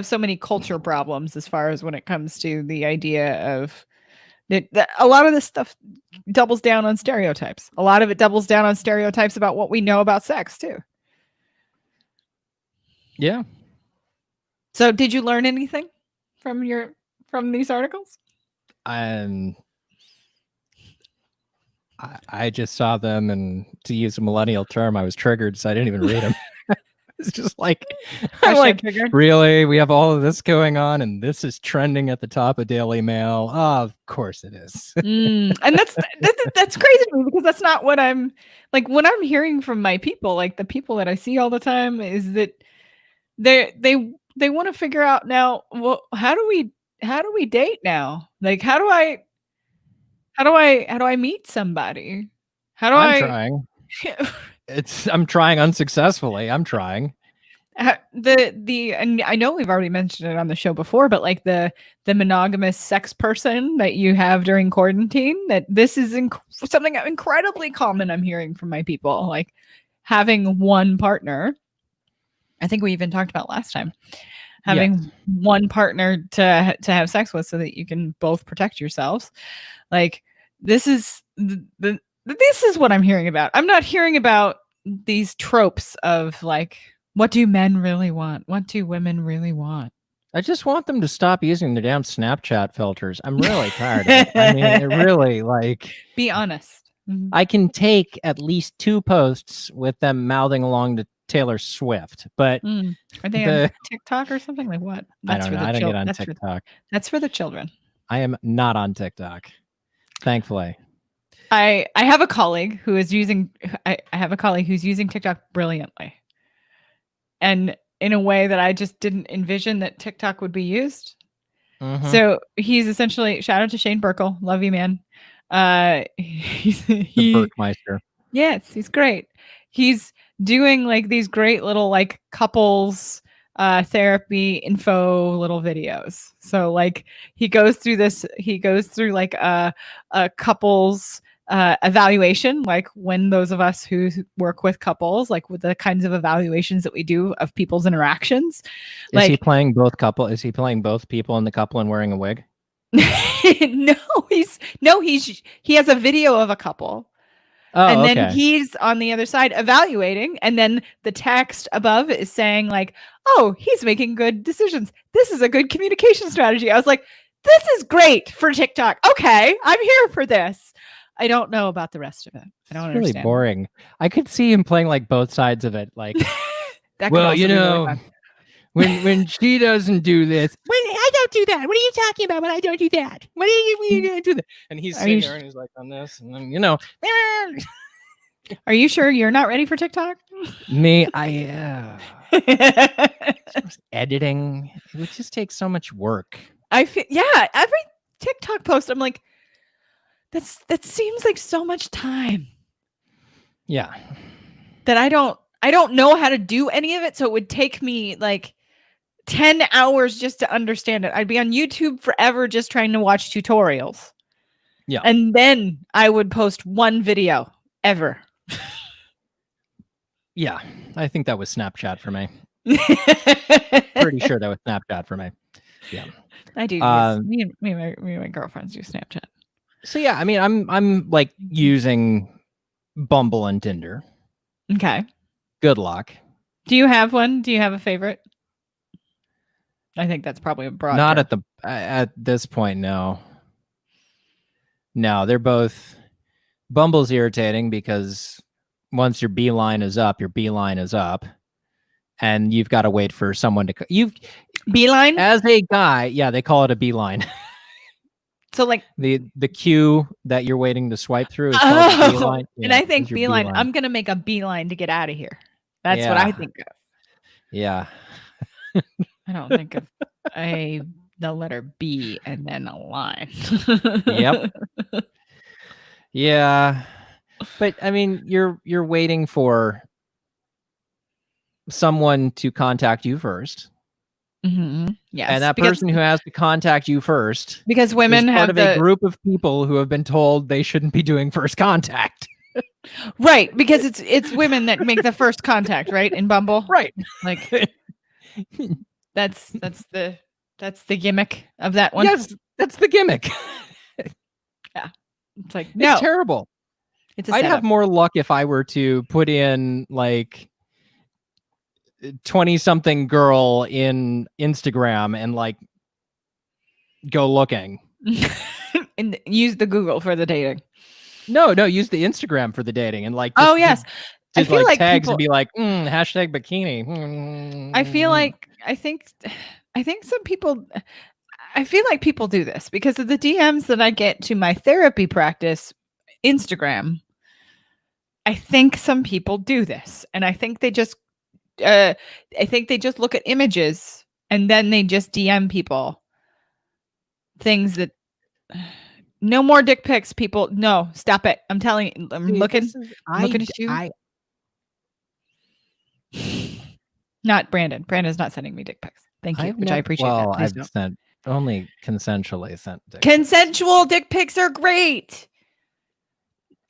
[SPEAKER 2] so many culture problems as far as when it comes to the idea of that a lot of this stuff doubles down on stereotypes. A lot of it doubles down on stereotypes about what we know about sex too.
[SPEAKER 1] Yeah.
[SPEAKER 2] So did you learn anything from these articles?
[SPEAKER 1] I just saw them, and to use a millennial term, I was triggered, so I didn't even read them. It's just like, I'm like, really? We have all of this going on, and this is trending at the top of Daily Mail. Oh, of course it is.
[SPEAKER 2] And that's crazy to me, because that's not what I'm like. When I'm hearing from my people, like the people that I see all the time, is that they want to figure out now, well, how do we date now? Like, how do I meet somebody?
[SPEAKER 1] I'm trying. I'm trying unsuccessfully. I'm trying.
[SPEAKER 2] And I know we've already mentioned it on the show before, but like the monogamous sex person that you have during quarantine, that this is something incredibly common I'm hearing from my people, like having one partner. I think we even talked about last time, having
[SPEAKER 1] Yes.
[SPEAKER 2] one partner to have sex with so that you can both protect yourselves. Like this is this is what I'm hearing about. I'm not hearing about these tropes of like, what do men really want? What do women really want?
[SPEAKER 1] I just want them to stop using their damn Snapchat filters. I'm really tired of it. I mean, it really, like,
[SPEAKER 2] Be honest. Mhm.
[SPEAKER 1] I can take at least 2 posts with them mouthing along to Taylor Swift, but
[SPEAKER 2] Are they on
[SPEAKER 1] the
[SPEAKER 2] TikTok or something? Like what?
[SPEAKER 1] I
[SPEAKER 2] That's
[SPEAKER 1] don't
[SPEAKER 2] for
[SPEAKER 1] know.
[SPEAKER 2] the
[SPEAKER 1] I don't get on
[SPEAKER 2] that's
[SPEAKER 1] TikTok.
[SPEAKER 2] that's for the children.
[SPEAKER 1] I am not on TikTok, thankfully.
[SPEAKER 2] I have a colleague who is using I have a colleague who's using TikTok brilliantly. And in a way that I just didn't envision that TikTok would be used.
[SPEAKER 1] Mhm.
[SPEAKER 2] So he's essentially, shout out to Shane Burkle, love you, man.
[SPEAKER 1] The Burkmeister.
[SPEAKER 2] Yes, he's great. He's doing like these great little like couples therapy info little videos. So like he goes through like a couples evaluation, like when those of us who work with couples, like with the kinds of evaluations that we do of people's interactions.
[SPEAKER 1] Is he
[SPEAKER 2] Like
[SPEAKER 1] playing both couple? Is he playing both people in the couple and wearing a wig?
[SPEAKER 2] no, he has a video of a couple.
[SPEAKER 1] Oh,
[SPEAKER 2] And then
[SPEAKER 1] okay.
[SPEAKER 2] he's on the other side evaluating, and then the text above is saying like, "Oh, he's making good decisions. This is a good communication strategy." I was like, "This is great for TikTok. Okay, I'm here for this." I don't know about the rest of it. I don't
[SPEAKER 1] It's really
[SPEAKER 2] understand.
[SPEAKER 1] boring. I could see him playing like both sides of it. Like,
[SPEAKER 2] That could
[SPEAKER 1] well,
[SPEAKER 2] also
[SPEAKER 1] you
[SPEAKER 2] be really
[SPEAKER 1] know,
[SPEAKER 2] fun.
[SPEAKER 1] when she doesn't do this, when I don't do that. What are you talking about when I don't do that? What are you gonna do that? And he's
[SPEAKER 2] Are
[SPEAKER 1] sitting
[SPEAKER 2] you
[SPEAKER 1] there and he's like on this, and then, you know,
[SPEAKER 2] Are you sure you're not ready for TikTok?
[SPEAKER 1] me, editing, it would just take so much work.
[SPEAKER 2] I feel, yeah, every TikTok post I'm like, that seems like so much time
[SPEAKER 1] Yeah.
[SPEAKER 2] that I don't know how to do any of it, so it would take me like 10 hours just to understand it. I'd be on YouTube forever just trying to watch tutorials.
[SPEAKER 1] Yeah.
[SPEAKER 2] And then I would post one video ever.
[SPEAKER 1] Yeah. I think that was Snapchat for me. Pretty sure that was Snapchat for me. Yeah.
[SPEAKER 2] I do. Me and my girlfriends use Snapchat.
[SPEAKER 1] So yeah, I mean, I'm like using Bumble and Tinder.
[SPEAKER 2] Okay.
[SPEAKER 1] Good luck.
[SPEAKER 2] Do you have one? Do you have a favorite? I think that's probably a broad.
[SPEAKER 1] Not
[SPEAKER 2] term.
[SPEAKER 1] at this point, no. No, they're both. Bumble's irritating because once your beeline is up, and you've got to wait for someone to.
[SPEAKER 2] Beeline
[SPEAKER 1] as a guy, yeah, they call it a beeline.
[SPEAKER 2] So like
[SPEAKER 1] the queue that you're waiting to swipe through is called a beeline.
[SPEAKER 2] Yeah, and I think beeline. I'm gonna make a beeline to get out of here. That's what I think of.
[SPEAKER 1] Yeah.
[SPEAKER 2] I don't think of the letter B and then a line.
[SPEAKER 1] Yep. Yeah. But I mean, you're waiting for someone to contact you first.
[SPEAKER 2] Mm-hmm. Yes.
[SPEAKER 1] And that person who has to contact you first,
[SPEAKER 2] because women
[SPEAKER 1] is part
[SPEAKER 2] have
[SPEAKER 1] of a group of people who have been told they shouldn't be doing first contact.
[SPEAKER 2] Right, because it's women that make the first contact, right? In Bumble.
[SPEAKER 1] Right.
[SPEAKER 2] Like that's the gimmick of that one.
[SPEAKER 1] Yes, that's the gimmick.
[SPEAKER 2] Yeah. It's like, no.
[SPEAKER 1] It's terrible. I'd have more luck if I were to put in like 20-something girl in Instagram and like go looking.
[SPEAKER 2] And use the Google for the dating.
[SPEAKER 1] No, use the Instagram for the dating and like.
[SPEAKER 2] Oh yes,
[SPEAKER 1] I feel like tags and be like hashtag bikini.
[SPEAKER 2] I feel like I think some people. I feel like people do this because of the DMs that I get to my therapy practice Instagram. I think some people do this, and I think they just look at images and then they just DM people things that. No more dick pics, people. No, stop it. I'm telling you. I'm looking at you. Not Brandon. Brandon's not sending me dick pics. Thank you, which I appreciate that. Please
[SPEAKER 1] I've
[SPEAKER 2] don't.
[SPEAKER 1] sent only consensually sent dick pics.
[SPEAKER 2] Consensual dick pics are great.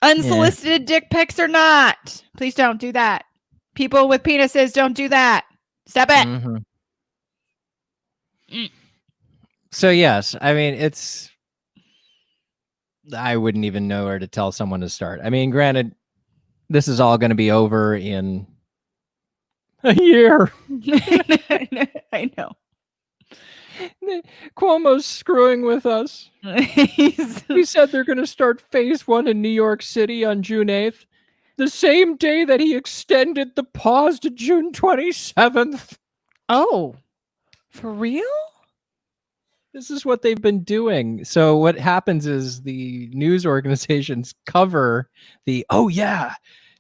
[SPEAKER 2] Unsolicited dick pics are not. Please don't do that. People with penises, don't do that. Stop it.
[SPEAKER 1] Mm-hmm. So yes, I mean I wouldn't even know where to tell someone to start. I mean, granted, this is all going to be over in a year.
[SPEAKER 2] I know.
[SPEAKER 1] Cuomo's screwing with us. He said they're going to start phase 1 in New York City on June 8th, the same day that he extended the pause to June 27th.
[SPEAKER 2] Oh, for real?
[SPEAKER 1] This is what they've been doing. So what happens is the news organizations cover oh yeah,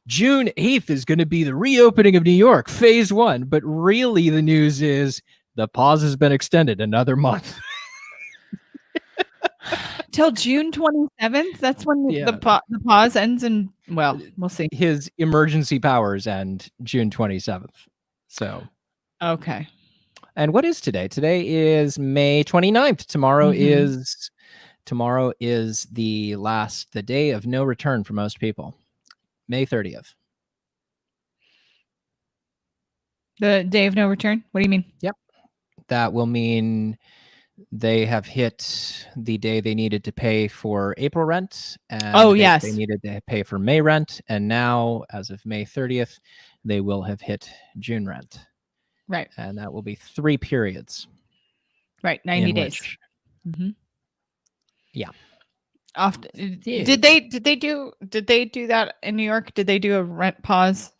[SPEAKER 1] June 8th is going to be the reopening of New York, phase 1. But really the news is the pause has been extended another month.
[SPEAKER 2] Till June 27th? That's when the pause ends, and well, we'll see.
[SPEAKER 1] His emergency powers end June 27th. So.
[SPEAKER 2] Okay.
[SPEAKER 1] And what is today? Today is May 29th. Tomorrow is the day of no return for most people. May 30th.
[SPEAKER 2] The day of no return? What do you mean?
[SPEAKER 1] Yep. That will mean they have hit the day they needed to pay for April rent. And they needed to pay for May rent. And now, as of May 30th, they will have hit June rent.
[SPEAKER 2] Right.
[SPEAKER 1] And that will be 3 periods.
[SPEAKER 2] Right. 90 days.
[SPEAKER 1] Yeah.
[SPEAKER 2] Often. Did they do that in New York? Did they do a rent pause?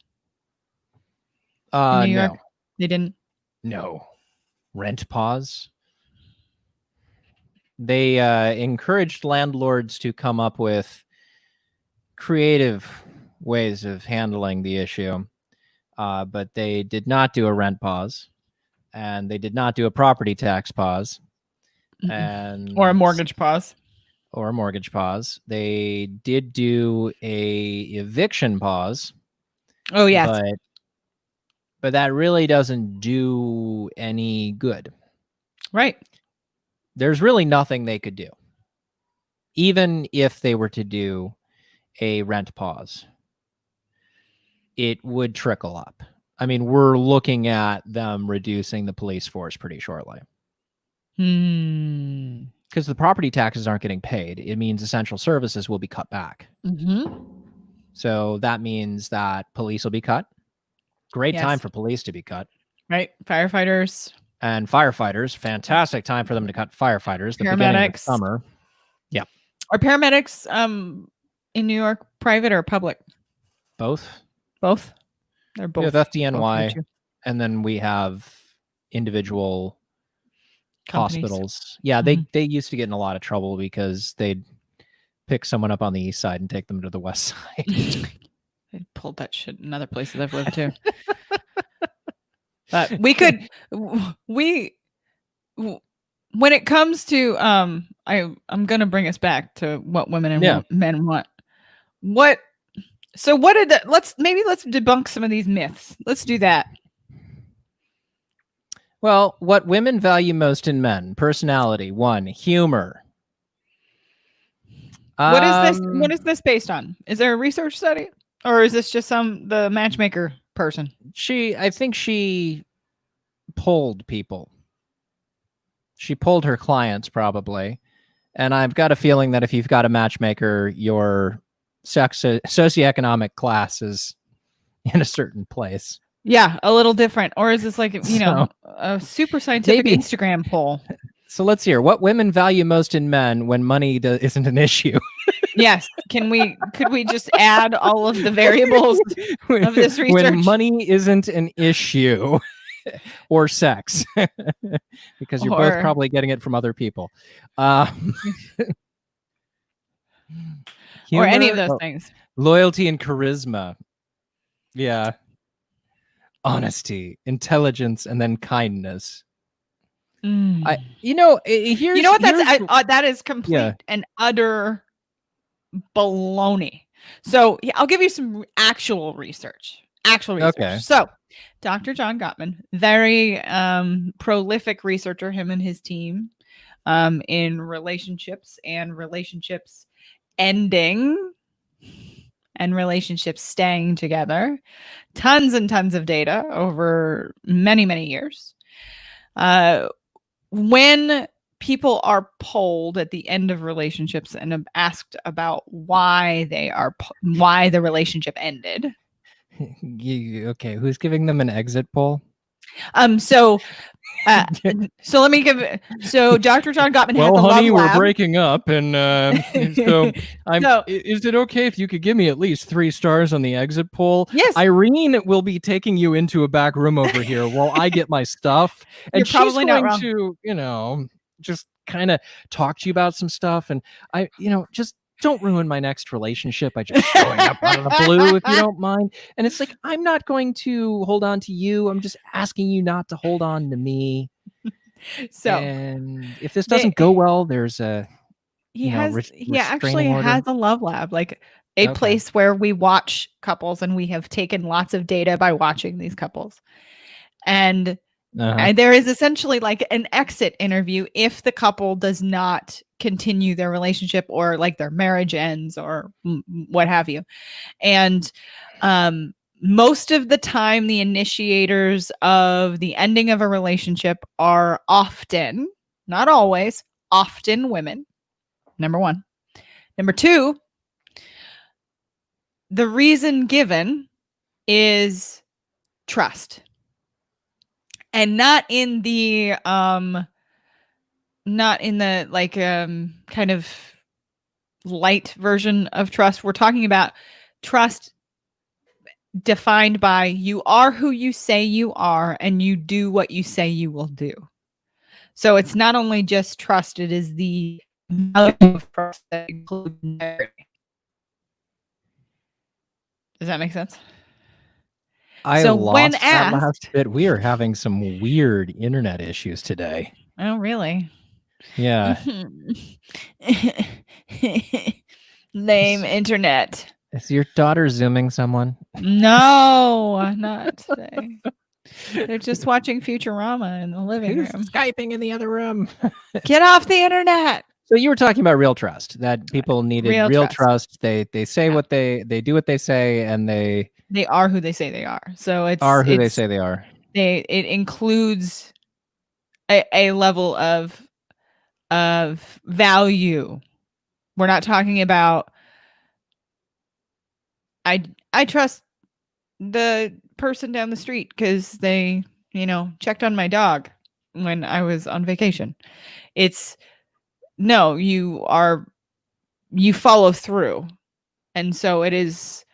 [SPEAKER 2] In New York?
[SPEAKER 1] No.
[SPEAKER 2] They didn't?
[SPEAKER 1] No. Rent pause? They encouraged landlords to come up with creative ways of handling the issue. But they did not do a rent pause, and they did not do a property tax pause,
[SPEAKER 2] or a mortgage pause.
[SPEAKER 1] They did do a eviction pause.
[SPEAKER 2] Oh yes,
[SPEAKER 1] but that really doesn't do any good.
[SPEAKER 2] Right.
[SPEAKER 1] There's really nothing they could do, even if they were to do a rent pause. It would trickle up. I mean, we're looking at them reducing the police force pretty shortly. Because the property taxes aren't getting paid. It means essential services will be cut back. So that means that police will be cut. Great time for police to be cut.
[SPEAKER 2] Right. Firefighters.
[SPEAKER 1] And firefighters. Fantastic time for them to cut firefighters. The beginning of the summer. Yep.
[SPEAKER 2] Are paramedics in New York private or public?
[SPEAKER 1] Both.
[SPEAKER 2] Both? They're both.
[SPEAKER 1] Yeah, FDNY. And then we have individual hospitals. Yeah, they used to get in a lot of trouble because they'd pick someone up on the east side and take them to the west side.
[SPEAKER 2] They pulled that shit in other places I've lived too. But when it comes to I'm gonna bring us back to what women and men want. Let's debunk some of these myths. Let's do that.
[SPEAKER 1] Well, what women value most in men: personality, 1, humor.
[SPEAKER 2] What is this based on? Is there a research study, or is this just the matchmaker person?
[SPEAKER 1] I think she polled people. She polled her clients probably, and I've got a feeling that if you've got a matchmaker, your socioeconomic class is in a certain place.
[SPEAKER 2] Yeah, a little different. Or is this like, a super scientific Instagram poll?
[SPEAKER 1] So let's hear what women value most in men when money isn't an issue.
[SPEAKER 2] Yes. Could we just add all of the variables of this research?
[SPEAKER 1] When money isn't an issue or sex, because you're both probably getting it from other people.
[SPEAKER 2] Humor, or any of those things.
[SPEAKER 1] Loyalty and charisma. Yeah. Honesty, intelligence, and then kindness. That
[SPEAKER 2] is complete and utter baloney. So I'll give you some actual research. Okay. So Dr. John Gottman, very prolific researcher, him and his team, in relationships and relationships ending and relationships staying together. Tons and tons of data over many, many years. When people are polled at the end of relationships and asked about why the relationship ended.
[SPEAKER 1] Okay, who's giving them an exit poll?
[SPEAKER 2] So let me give. So Dr. John Gottman has
[SPEAKER 1] Well,
[SPEAKER 2] a
[SPEAKER 1] honey,
[SPEAKER 2] love
[SPEAKER 1] we're
[SPEAKER 2] lab.
[SPEAKER 1] breaking up, and so is it okay if you could give me at least 3 stars on the exit poll?
[SPEAKER 2] Yes.
[SPEAKER 1] Irene will be taking you into a back room over here while I get my stuff, and
[SPEAKER 2] You're
[SPEAKER 1] she's
[SPEAKER 2] probably not
[SPEAKER 1] going
[SPEAKER 2] wrong.
[SPEAKER 1] to, just kind of talk to you about some stuff, and just don't ruin my next relationship by just showing up out of the blue, if you don't mind. And it's like, I'm not going to hold on to you. I'm just asking you not to hold on to me.
[SPEAKER 2] So,
[SPEAKER 1] and if this doesn't go well, there's a
[SPEAKER 2] he actually
[SPEAKER 1] restraining order.
[SPEAKER 2] has a love lab, like a place where we watch couples, and we have taken lots of data by watching these couples. And there is essentially like an exit interview if the couple does not continue their relationship, or like their marriage ends, or what have you. And most of the time, the initiators of the ending of a relationship are often, not always, often women. Number one. Number two, the reason given is trust. And not in the like kind of light version of trust. We're talking about trust defined by you are who you say you are, and you do what you say you will do. So it's not only just trust, it is the value of trust that includes integrity. Does that make sense?
[SPEAKER 1] I lost that last bit. We are having some weird internet issues today.
[SPEAKER 2] Oh, really?
[SPEAKER 1] Yeah.
[SPEAKER 2] Lame internet.
[SPEAKER 1] Is your daughter Zooming someone?
[SPEAKER 2] No, not today. They're just watching Futurama in the living room.
[SPEAKER 1] Skyping in the other room.
[SPEAKER 2] Get off the internet.
[SPEAKER 1] So you were talking about real trust, that people needed real trust. They say what they do what they say, and they
[SPEAKER 2] are who they say they are. So it's
[SPEAKER 1] who they say they are.
[SPEAKER 2] It includes a level of value. We're not talking about I trust the person down the street because they, checked on my dog when I was on vacation. It's no, you follow through. And so it's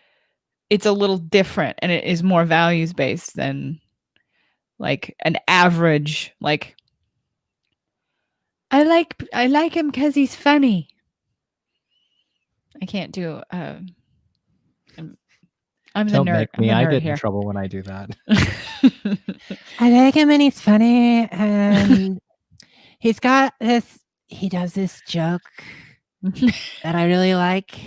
[SPEAKER 2] a little different, and it is more values based than like an average, like I like him because he's funny. I can't do I'm the
[SPEAKER 1] Don't
[SPEAKER 2] nerd.
[SPEAKER 1] make me.
[SPEAKER 2] I
[SPEAKER 1] get
[SPEAKER 2] here.
[SPEAKER 1] in trouble when I do that.
[SPEAKER 3] I like him and he's funny, and he's got this. He does this joke that I really like.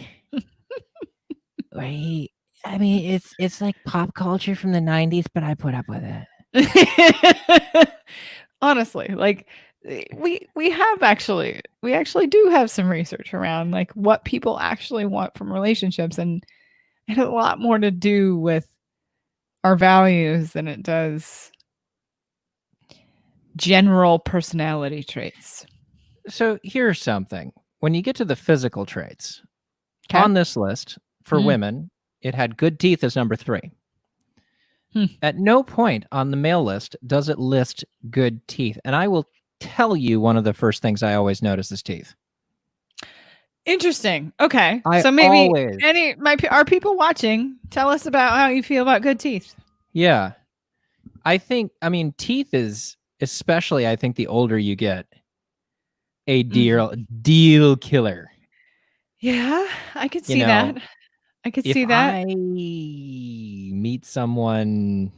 [SPEAKER 3] Where it's like pop culture from the 90s, but I put up with
[SPEAKER 2] it. Honestly, like we actually do have some research around like what people actually want from relationships, and it has a lot more to do with our values than it does general personality traits.
[SPEAKER 1] So here's something. When you get to the physical traits, on this list for women, it had good teeth as number 3. At no point on the male list does it list good teeth. And I will tell you, one of the first things I always notice is teeth.
[SPEAKER 2] Interesting. Okay. So maybe
[SPEAKER 1] always,
[SPEAKER 2] are people watching? Tell us about how you feel about good teeth.
[SPEAKER 1] Yeah. Teeth is, especially, I think the older you get, a deal killer.
[SPEAKER 2] Yeah, I could see that. I could see that.
[SPEAKER 1] If I meet someone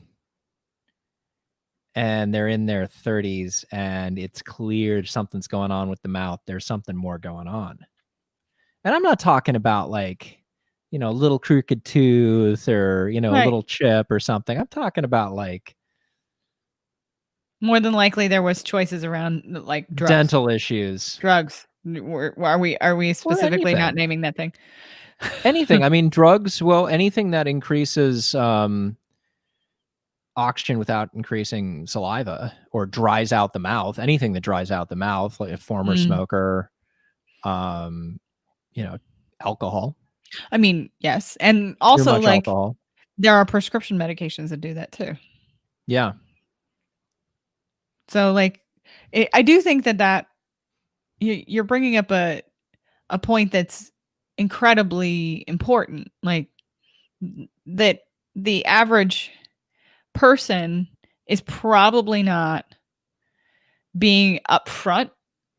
[SPEAKER 1] and they're in their 30s and it's clear something's going on with the mouth, there's something more going on. And I'm not talking about like a little crooked tooth or, a
[SPEAKER 2] Right.
[SPEAKER 1] little chip or something. I'm talking about like
[SPEAKER 2] More than likely, there was choices around like drugs.
[SPEAKER 1] dental issues.
[SPEAKER 2] Drugs. Are we specifically not
[SPEAKER 1] anything.
[SPEAKER 2] naming that thing?
[SPEAKER 1] Anything. I mean, drugs. Well, anything that increases oxygen without increasing saliva or dries out the mouth. Anything that dries out the mouth, like a former smoker. Alcohol.
[SPEAKER 2] I mean, yes, and also like
[SPEAKER 1] alcohol.
[SPEAKER 2] there are prescription medications that do that too.
[SPEAKER 1] Yeah.
[SPEAKER 2] So like, I do think that you're bringing up a point that's incredibly important. Like that the average person is probably not being upfront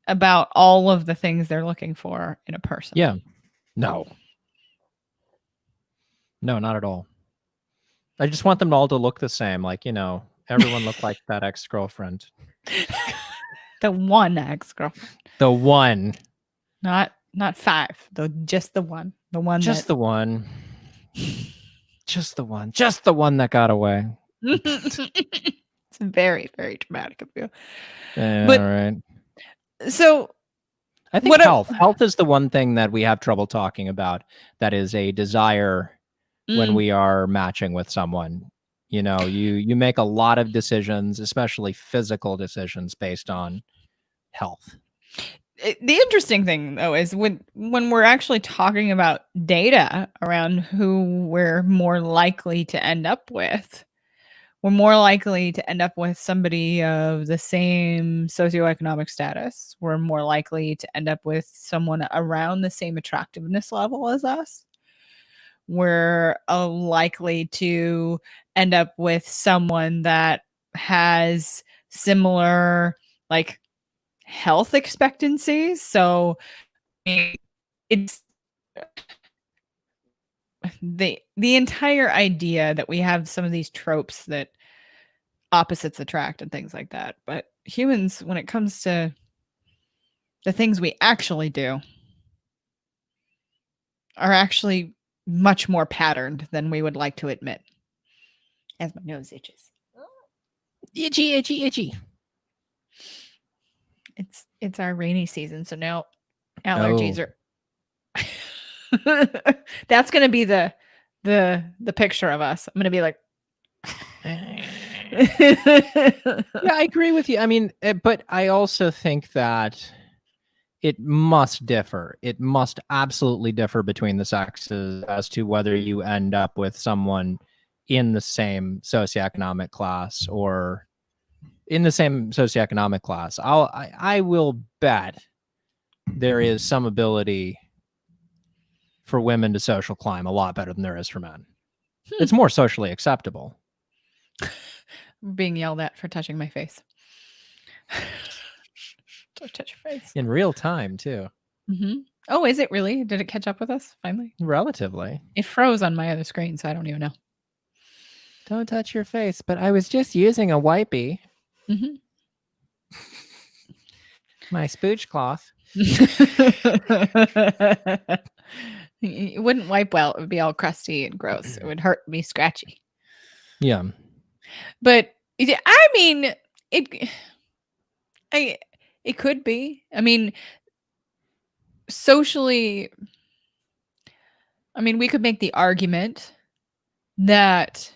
[SPEAKER 2] about all of the things they're looking for in a person.
[SPEAKER 1] Yeah. No, not at all. I just want them all to look the same. Like, everyone look like that ex-girlfriend.
[SPEAKER 2] The one ex-girlfriend.
[SPEAKER 1] The one.
[SPEAKER 2] Not 5, though, just the one. The one
[SPEAKER 1] the one. Just the one. Just the one that got away.
[SPEAKER 2] It's very, very dramatic of you.
[SPEAKER 1] Yeah,
[SPEAKER 2] but,
[SPEAKER 1] right.
[SPEAKER 2] So
[SPEAKER 1] I think health is the one thing that we have trouble talking about that is a desire when we are matching with someone. You make a lot of decisions, especially physical decisions, based on health.
[SPEAKER 2] The interesting thing, though, is when we're actually talking about data around who we're more likely to end up with, we're more likely to end up with somebody of the same socioeconomic status. We're more likely to end up with someone around the same attractiveness level as us. We're likely to end up with someone that has similar like health expectancies. So it's the entire idea that we have some of these tropes that opposites attract and things like that. But humans, when it comes to the things we actually do, are actually much more patterned than we would like to admit. As my nose itches.
[SPEAKER 3] Itchy, itchy, itchy.
[SPEAKER 2] It's our rainy season, so now allergies are. That's gonna be the picture of us. I'm gonna be like.
[SPEAKER 1] Yeah, I agree with you. I mean, but I also think that it must differ. It must absolutely differ between the sexes as to whether you end up with someone in the same socioeconomic class or in the same socioeconomic class. I will bet there is some ability for women to social climb a lot better than there is for men. It's more socially acceptable.
[SPEAKER 2] Being yelled at for touching my face. Don't touch your face.
[SPEAKER 1] In real time, too.
[SPEAKER 2] Mm-hmm. Oh, is it really? Did it catch up with us finally?
[SPEAKER 1] Relatively.
[SPEAKER 2] It froze on my other screen, so I don't even know.
[SPEAKER 1] Don't touch your face, but I was just using a wipey.
[SPEAKER 2] Mm-hmm.
[SPEAKER 1] My spooge cloth.
[SPEAKER 2] It wouldn't wipe well. It would be all crusty and gross. It would hurt and be scratchy.
[SPEAKER 1] Yeah.
[SPEAKER 2] But I mean, it could be. I mean, socially, I mean, we could make the argument that.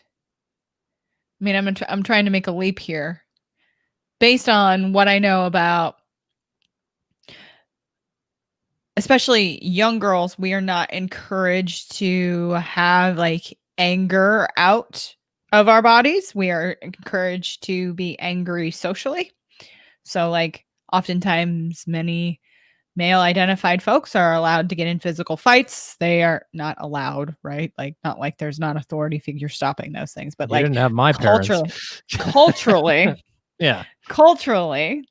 [SPEAKER 2] I mean, I'm trying to make a leap here, based on what I know about, especially young girls. We are not encouraged to have like anger out of our bodies. We are encouraged to be angry socially. So like oftentimes many male identified folks are allowed to get in physical fights. They are not allowed, right? Like not like there's not authority figure stopping those things, but
[SPEAKER 1] You
[SPEAKER 2] like
[SPEAKER 1] didn't have my
[SPEAKER 2] culturally,
[SPEAKER 1] yeah.
[SPEAKER 2] Culturally,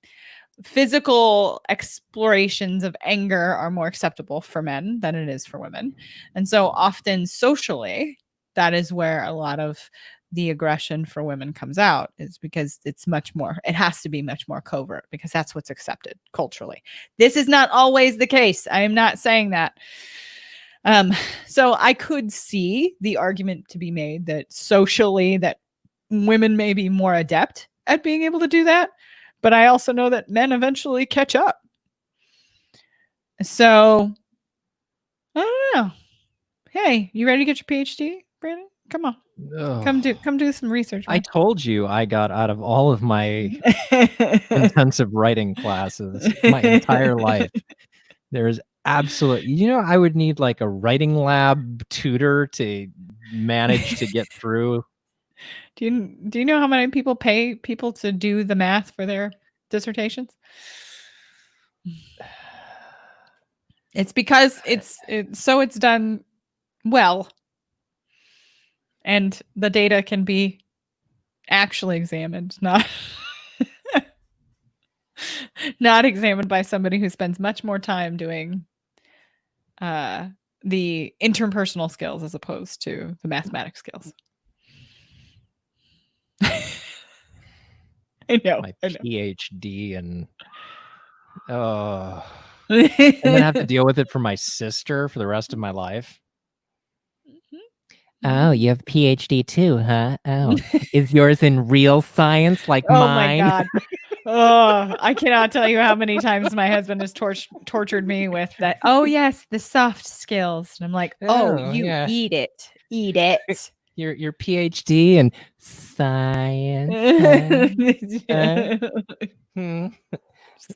[SPEAKER 2] physical explorations of anger are more acceptable for men than it is for women. And so often socially, that is where a lot of the aggression for women comes out, is because it has to be much more covert because that's what's accepted culturally. This is not always the case. I am not saying that. So I could see the argument to be made that socially that women may be more adept at being able to do that, but I also know that men eventually catch up. So I don't know. Hey, you ready to get your PhD, Brandon? Come on. Come do some research.
[SPEAKER 1] I told you I got out of all of my intensive writing classes my entire life. There's absolutely, I would need like a writing lab tutor to manage to get through.
[SPEAKER 2] Do you know how many people pay people to do the math for their dissertations? It's because it's done well, and the data can be actually examined, not not examined by somebody who spends much more time doing the interpersonal skills as opposed to the mathematics skills. I know.
[SPEAKER 1] My PhD and I'm gonna have to deal with it for my sister for the rest of my life.
[SPEAKER 3] Oh, you have a PhD too, huh? Oh, is yours in real science like
[SPEAKER 2] Oh
[SPEAKER 3] mine?
[SPEAKER 2] my God. Oh, I cannot tell you how many times my husband has tortured me with that. Oh yes, the soft skills. And I'm like, oh, you
[SPEAKER 1] yeah.
[SPEAKER 2] eat it. Eat it.
[SPEAKER 3] Your PhD in science.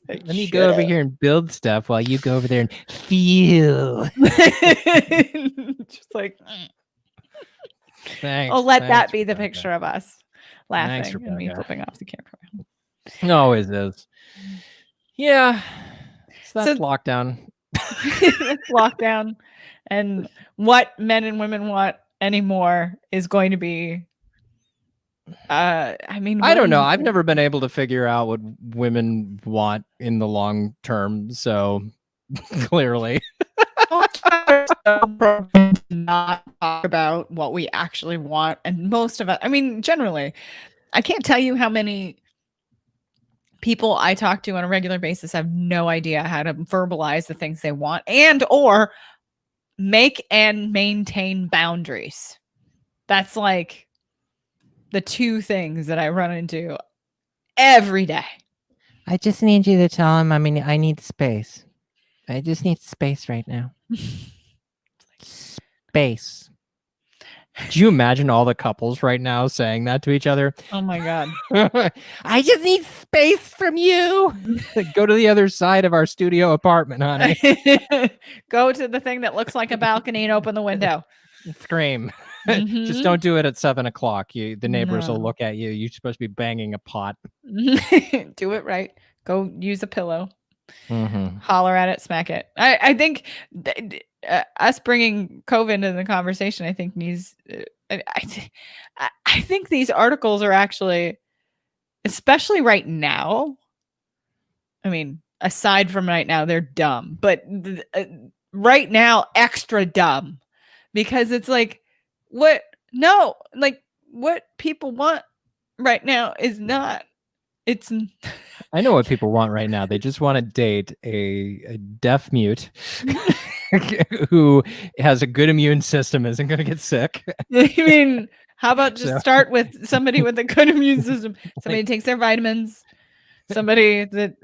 [SPEAKER 1] Let me go over here and build stuff while you go over there and feel.
[SPEAKER 2] Just like,
[SPEAKER 1] Thanks.
[SPEAKER 2] oh, let that
[SPEAKER 1] thanks,
[SPEAKER 2] be the
[SPEAKER 1] Rebecca.
[SPEAKER 2] picture of us
[SPEAKER 1] Thanks,
[SPEAKER 2] laughing and me
[SPEAKER 1] Rebecca.
[SPEAKER 2] flipping off the camera.
[SPEAKER 1] It always is. Yeah. So that's
[SPEAKER 2] So-
[SPEAKER 1] lockdown.
[SPEAKER 2] Lockdown, and what men and women want anymore is going to be I mean,
[SPEAKER 1] I don't know. I've never been able to figure out what women want in the long term. So clearly.
[SPEAKER 2] not talk about what we actually want, and most of it, I mean, generally, I can't tell you how many people I talk to on a regular basis have no idea how to verbalize the things they want and or make and maintain boundaries. That's like the two things that I run into every day.
[SPEAKER 3] I just need you to tell him, I need space. I just need space right now. Space.
[SPEAKER 1] Do you imagine all the couples right now saying that to each other?
[SPEAKER 2] Oh my God.
[SPEAKER 3] I just need space from you.
[SPEAKER 1] Go to the other side of our studio apartment, honey.
[SPEAKER 2] Go to the thing that looks like a balcony and open the window.
[SPEAKER 1] Scream.
[SPEAKER 2] Mhm.
[SPEAKER 1] Just don't do it at 7 o'clock. The neighbors will
[SPEAKER 2] No.
[SPEAKER 1] look at you. You're supposed to be banging a pot.
[SPEAKER 2] Do it right. Go use a pillow.
[SPEAKER 1] Mm-hmm.
[SPEAKER 2] Holler at it, smack it. I think us bringing COVID into the conversation, I think needs. I think these articles are actually, especially right now. I mean, aside from right now, they're dumb, but right now, extra dumb, because it's like, what? No, like what people want right now is not. It's.
[SPEAKER 1] I know what people want right now. They just want to date a deaf mute who has a good immune system, isn't going to get sick.
[SPEAKER 2] I mean, how about just
[SPEAKER 1] So-
[SPEAKER 2] start with somebody with a good immune system? Somebody who takes their vitamins, somebody that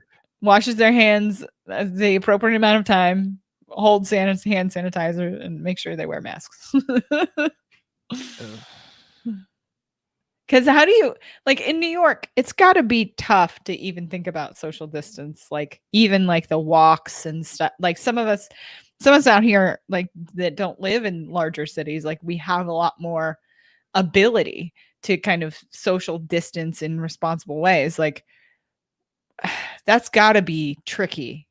[SPEAKER 2] washes their hands the appropriate amount of time, holds hand sanitizer, and make sure they wear masks. Because how do you, like in New York, it's got to be tough to even think about social distance, like even like the walks and stuff. Like some of us out here, like that don't live in larger cities, like we have a lot more ability to kind of social distance in responsible ways. Like that's got to be tricky.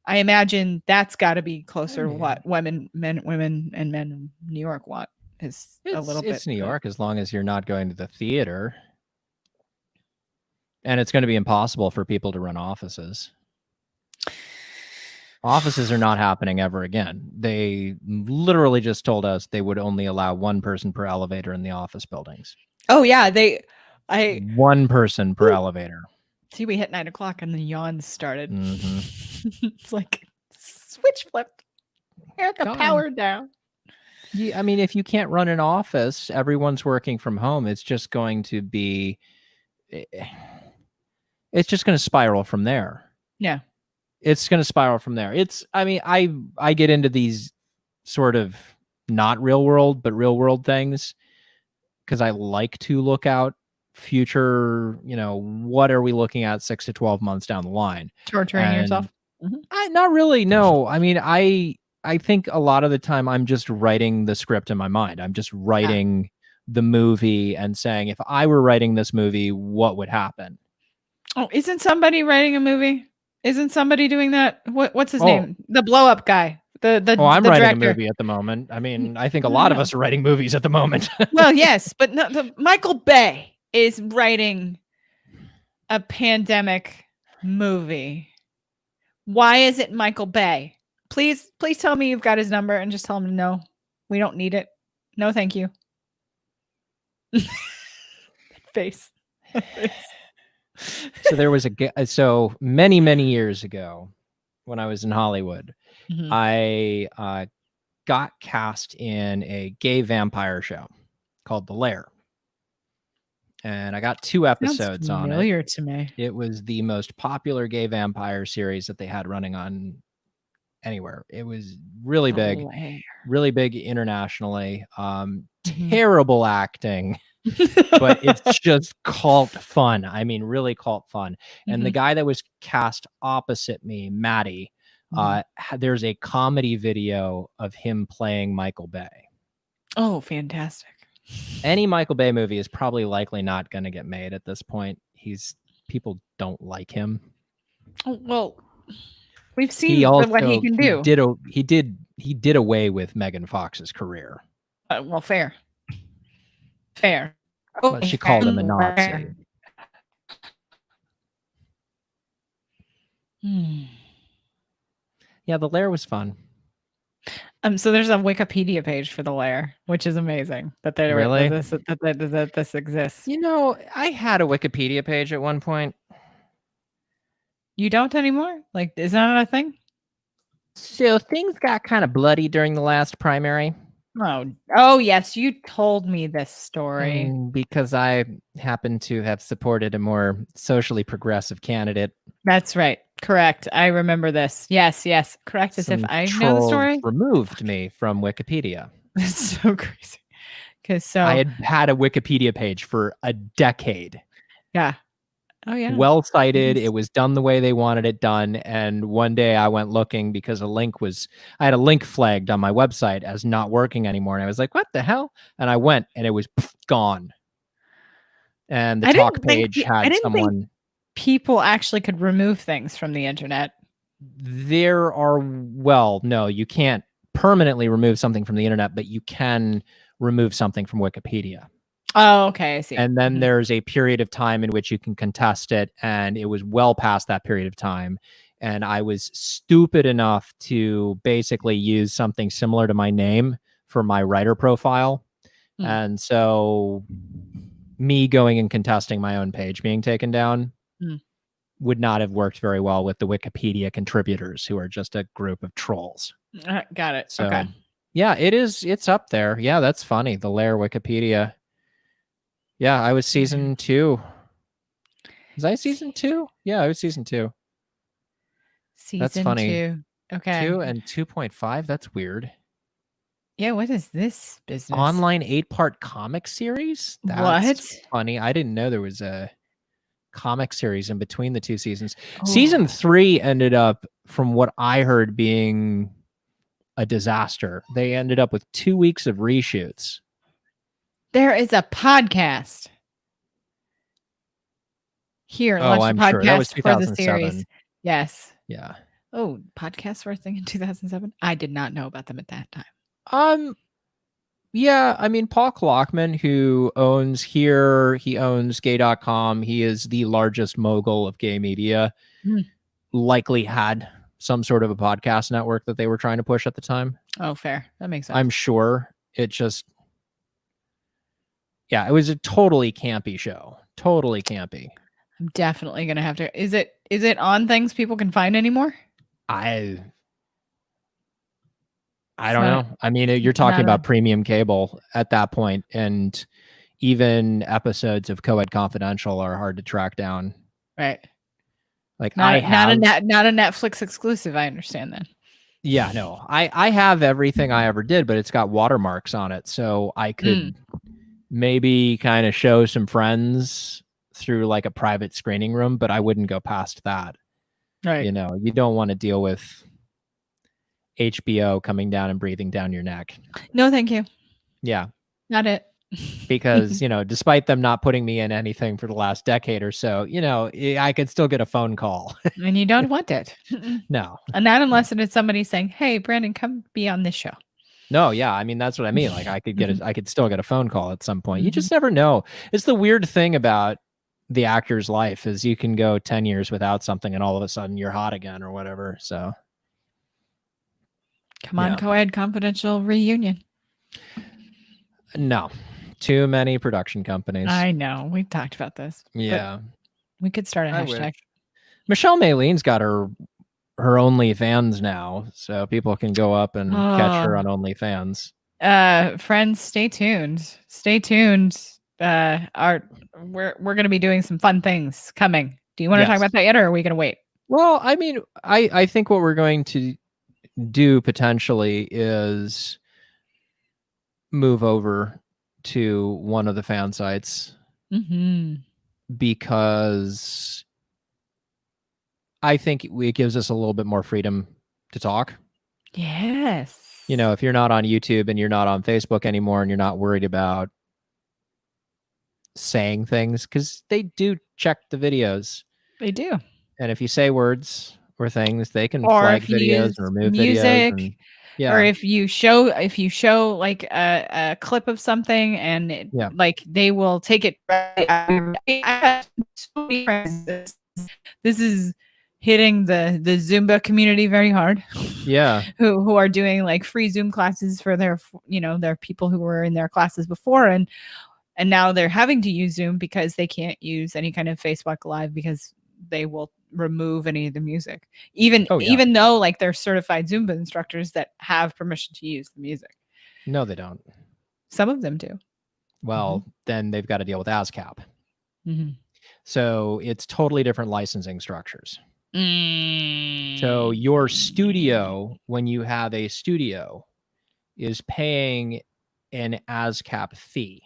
[SPEAKER 2] I imagine that's got to be closer to what women and men in New York want. Is a little bit.
[SPEAKER 1] It's New York as long as you're not going to the theater. And it's going to be impossible for people to run offices. Offices are not happening ever again. They literally just told us they would only allow one person per elevator in the office buildings.
[SPEAKER 2] Oh yeah,
[SPEAKER 1] one person per elevator.
[SPEAKER 2] See, we hit 9 o'clock and the yawns started.
[SPEAKER 1] Mm-hmm.
[SPEAKER 2] It's like switch flipped. Erika, power down.
[SPEAKER 1] I mean, if you can't run an office, everyone's working from home. It's just going to be, it's just going to spiral from there.
[SPEAKER 2] Yeah.
[SPEAKER 1] It's going to spiral from there. I mean, I get into these sort of not real world, but real world things because I like to look out future, what are we looking at 6 to 12 months down the line?
[SPEAKER 2] Torturing yourself.
[SPEAKER 1] Not really. No, I mean, I think a lot of the time I'm just writing the script in my mind. I'm just writing the movie and saying, if I were writing this movie, what would happen?
[SPEAKER 2] Oh, isn't somebody writing a movie? Isn't somebody doing that? What's his name? The blow up guy. I'm
[SPEAKER 1] writing
[SPEAKER 2] director.
[SPEAKER 1] a movie at the moment. I mean, I think a lot of us are writing movies at the moment.
[SPEAKER 2] Well, yes, but Michael Bay is writing a pandemic movie. Why is it Michael Bay? Please tell me you've got his number and just tell him no. We don't need it. No, thank you. Face.
[SPEAKER 1] So there was so many years ago when I was in Hollywood, I got cast in a gay vampire show called The Lair. And I got 2 episodes on it.
[SPEAKER 2] Familiar to me.
[SPEAKER 1] It was the most popular gay vampire series that they had running on anywhere. It was really big, really big internationally. Terrible acting, but it's just cult fun. I mean, really cult fun. And the guy that was cast opposite me, Maddie, there's a comedy video of him playing Michael Bay.
[SPEAKER 2] Oh, fantastic.
[SPEAKER 1] Any Michael Bay movie is probably likely not going to get made at this point. People don't like him.
[SPEAKER 2] Oh, well, we've seen what he can do.
[SPEAKER 1] He did away with Megan Fox's career.
[SPEAKER 2] Well, fair.
[SPEAKER 1] But she called him a Nazi. Yeah, The Lair was fun.
[SPEAKER 2] So there's a Wikipedia page for The Lair, which is amazing that this exists.
[SPEAKER 1] I had a Wikipedia page at one point.
[SPEAKER 2] You don't anymore? Like, is that not a thing?
[SPEAKER 1] So things got kind of bloody during the last primary.
[SPEAKER 2] Oh yes, you told me this story.
[SPEAKER 1] Because I happen to have supported a more socially progressive candidate.
[SPEAKER 2] That's right. Correct. I remember this. Yes. Correct. As if I know the story.
[SPEAKER 1] Removed me from Wikipedia.
[SPEAKER 2] That's so crazy. Because
[SPEAKER 1] I had a Wikipedia page for a decade.
[SPEAKER 2] Yeah. Oh yeah.
[SPEAKER 1] Well cited. It was done the way they wanted it done. And one day I went looking because I had a link flagged on my website as not working anymore. And I was like, what the hell? And I went and it was gone. And the talk page had someone.
[SPEAKER 2] People actually could remove things from the internet.
[SPEAKER 1] No, you can't permanently remove something from the internet, but you can remove something from Wikipedia.
[SPEAKER 2] Oh, okay, I see.
[SPEAKER 1] And then there's a period of time in which you can contest it, and it was well past that period of time. And I was stupid enough to basically use something similar to my name for my writer profile. And so me going and contesting my own page being taken down would not have worked very well with the Wikipedia contributors, who are just a group of trolls.
[SPEAKER 2] Got it.
[SPEAKER 1] So,
[SPEAKER 2] okay.
[SPEAKER 1] Yeah, it's up there. Yeah, that's funny. The Lair Wikipedia. Yeah, I was season 2. Was I season 2? Yeah, I was season 2. That's funny.
[SPEAKER 2] 2. Okay.
[SPEAKER 1] 2 and 2.5. That's weird.
[SPEAKER 2] Yeah, what is this business?
[SPEAKER 1] Online 8-part comic series? That's funny. I didn't know there was a comic series in between the 2 seasons. Season 3 ended up, from what I heard, being a disaster. They ended up with 2 weeks of reshoots.
[SPEAKER 2] There is a podcast here.
[SPEAKER 1] I'm sure. That was 2007.
[SPEAKER 2] For the series. Yes.
[SPEAKER 1] Yeah.
[SPEAKER 2] Oh, podcasts were a thing in 2007? I did not know about them at that time.
[SPEAKER 1] Yeah, I mean, Paul Klockman, who owns Here, he owns gay.com. He is the largest mogul of gay media. Likely had some sort of a podcast network that they were trying to push at the time.
[SPEAKER 2] Oh, fair. That makes sense.
[SPEAKER 1] I'm sure. It just, yeah, it was a totally campy show. Totally campy.
[SPEAKER 2] I'm definitely going to have to. Is it on things people can find anymore?
[SPEAKER 1] I I don't know. I mean, you're talking about premium cable at that point, and even episodes of Co-Ed Confidential are hard to track down.
[SPEAKER 2] Right.
[SPEAKER 1] Like
[SPEAKER 2] Not
[SPEAKER 1] I have,
[SPEAKER 2] not a Netflix exclusive. I understand that.
[SPEAKER 1] yeah, no, I have everything I ever did, but it's got watermarks on it, so I could maybe kind of show some friends through like a private screening room, but I wouldn't go past that.
[SPEAKER 2] Right.
[SPEAKER 1] You know, you don't want to deal with HBO coming down and breathing down your neck.
[SPEAKER 2] No, thank you.
[SPEAKER 1] Yeah.
[SPEAKER 2] Not it.
[SPEAKER 1] Because, you know, despite them not putting me in anything for the last decade or so, you know, I could still get a phone call.
[SPEAKER 2] And you don't want it.
[SPEAKER 1] No.
[SPEAKER 2] And not unless it's somebody saying, "Hey, Brandon, come be on this show."
[SPEAKER 1] No, yeah, I mean that's what I mean. Like I could still get a phone call at some point. You just never know. It's the weird thing about the actor's life is you can go 10 years without something and all of a sudden you're hot again or whatever. So
[SPEAKER 2] come on, Co-Ed Confidential reunion.
[SPEAKER 1] No. Too many production companies.
[SPEAKER 2] I know. We've talked about this.
[SPEAKER 1] Yeah.
[SPEAKER 2] We could start a hashtag.
[SPEAKER 1] Michelle Maylene's got her OnlyFans now, so people can go up and catch her on OnlyFans.
[SPEAKER 2] Friends, stay tuned. Stay tuned. We're going to be doing some fun things coming. Do you want to talk about that yet, or are we going to wait?
[SPEAKER 1] Well, I mean, I think what we're going to do potentially is move over to one of the fan sites because I think it gives us a little bit more freedom to talk.
[SPEAKER 2] Yes.
[SPEAKER 1] You know, if you're not on YouTube and you're not on Facebook anymore and you're not worried about saying things, because they do check the videos.
[SPEAKER 2] They do.
[SPEAKER 1] And if you say words or things, they can flag videos and remove
[SPEAKER 2] music,
[SPEAKER 1] videos. And,
[SPEAKER 2] or if you show like a clip of something and it, like they will take it right out. I have so many friends. This is hitting the Zumba community very hard.
[SPEAKER 1] Yeah.
[SPEAKER 2] who are doing like free Zoom classes for their, you know, their people who were in their classes before, and now they're having to use Zoom because they can't use any kind of Facebook Live because they will remove any of the music, even though like they're certified Zumba instructors that have permission to use the music.
[SPEAKER 1] No, they don't.
[SPEAKER 2] Some of them do.
[SPEAKER 1] Well, then they've got to deal with ASCAP. So it's totally different licensing structures. So your studio, when you have a studio, is paying an ASCAP fee.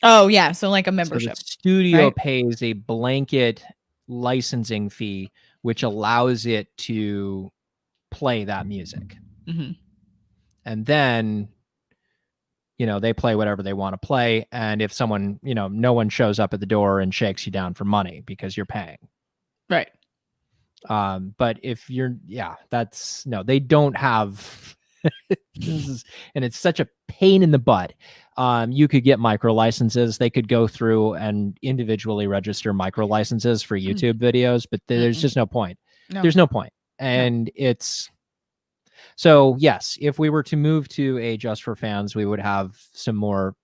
[SPEAKER 2] Oh yeah, so like a membership.
[SPEAKER 1] So the studio pays a blanket licensing fee, which allows it to play that music. And then, you know, they play whatever they want to play. And if someone, you know, no one shows up at the door and shakes you down for money because you're paying.
[SPEAKER 2] Right.
[SPEAKER 1] But if you're, they don't have, and it's such a pain in the butt. You could get micro licenses. They could go through and individually register micro licenses for YouTube videos, but there's just no point. There's no point. And it's, so yes, if we were to move to a just for fans, we would have some more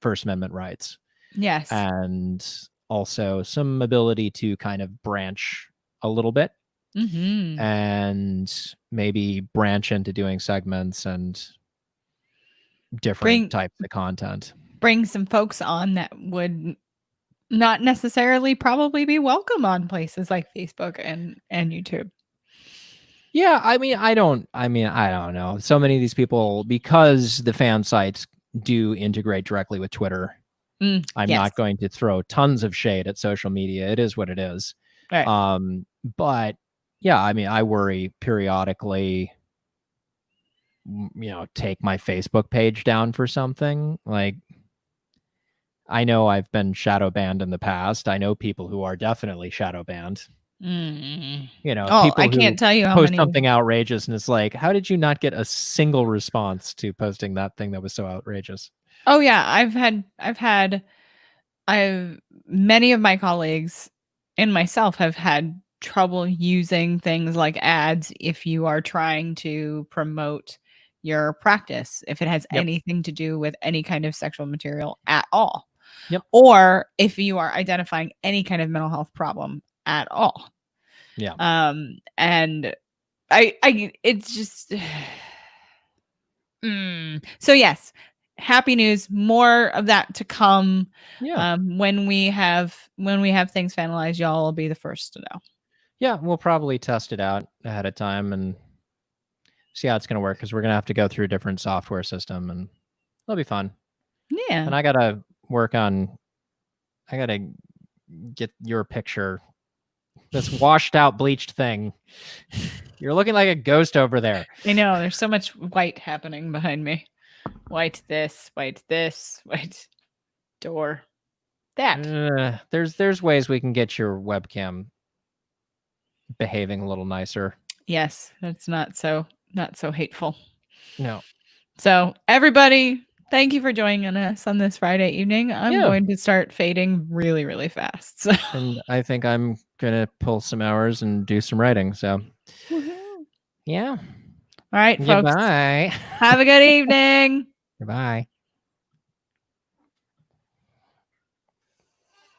[SPEAKER 1] First Amendment rights.
[SPEAKER 2] Yes.
[SPEAKER 1] And also some ability to kind of branch a little bit and maybe branch into doing segments and different types of content.
[SPEAKER 2] Bring some folks on that would not necessarily probably be welcome on places like Facebook and YouTube.
[SPEAKER 1] Yeah, I mean, I don't know. So many of these people, because the fan sites do integrate directly with Twitter, I'm not going to throw tons of shade at social media. It is what it is.
[SPEAKER 2] Right.
[SPEAKER 1] But yeah, I mean, I worry periodically, you know, take my Facebook page down for something. Like, I know I've been shadow banned in the past. I know people who are definitely shadow banned. You know, people
[SPEAKER 2] I can't tell you how
[SPEAKER 1] post
[SPEAKER 2] many
[SPEAKER 1] something outrageous, and it's like, how did you not get a single response to posting that thing that was so outrageous?
[SPEAKER 2] Oh yeah, many of my colleagues and myself have had trouble using things like ads if you are trying to promote your practice, if it has anything to do with any kind of sexual material at all. Or if you are identifying any kind of mental health problem at all.
[SPEAKER 1] Yeah.
[SPEAKER 2] And I it's just So yes, happy news. More of that to come.
[SPEAKER 1] Yeah.
[SPEAKER 2] When we have things finalized, y'all will be the first to know.
[SPEAKER 1] Yeah, we'll probably test it out ahead of time and see how it's going to work because we're going to have to go through a different software system and it'll be fun.
[SPEAKER 2] Yeah.
[SPEAKER 1] And I got to get your picture. This washed out bleached thing. You're looking like a ghost over there.
[SPEAKER 2] I know there's so much white happening behind me. White this, white door. That.
[SPEAKER 1] There's ways we can get your webcam behaving a little nicer.
[SPEAKER 2] Yes, that's not so hateful.
[SPEAKER 1] No.
[SPEAKER 2] So everybody, thank you for joining us on this Friday evening. I'm going to start fading really, really fast. So.
[SPEAKER 1] And I think I'm gonna pull some hours and do some writing. So yeah.
[SPEAKER 2] All right, folks.
[SPEAKER 1] Goodbye.
[SPEAKER 2] Have a good evening.
[SPEAKER 1] Goodbye.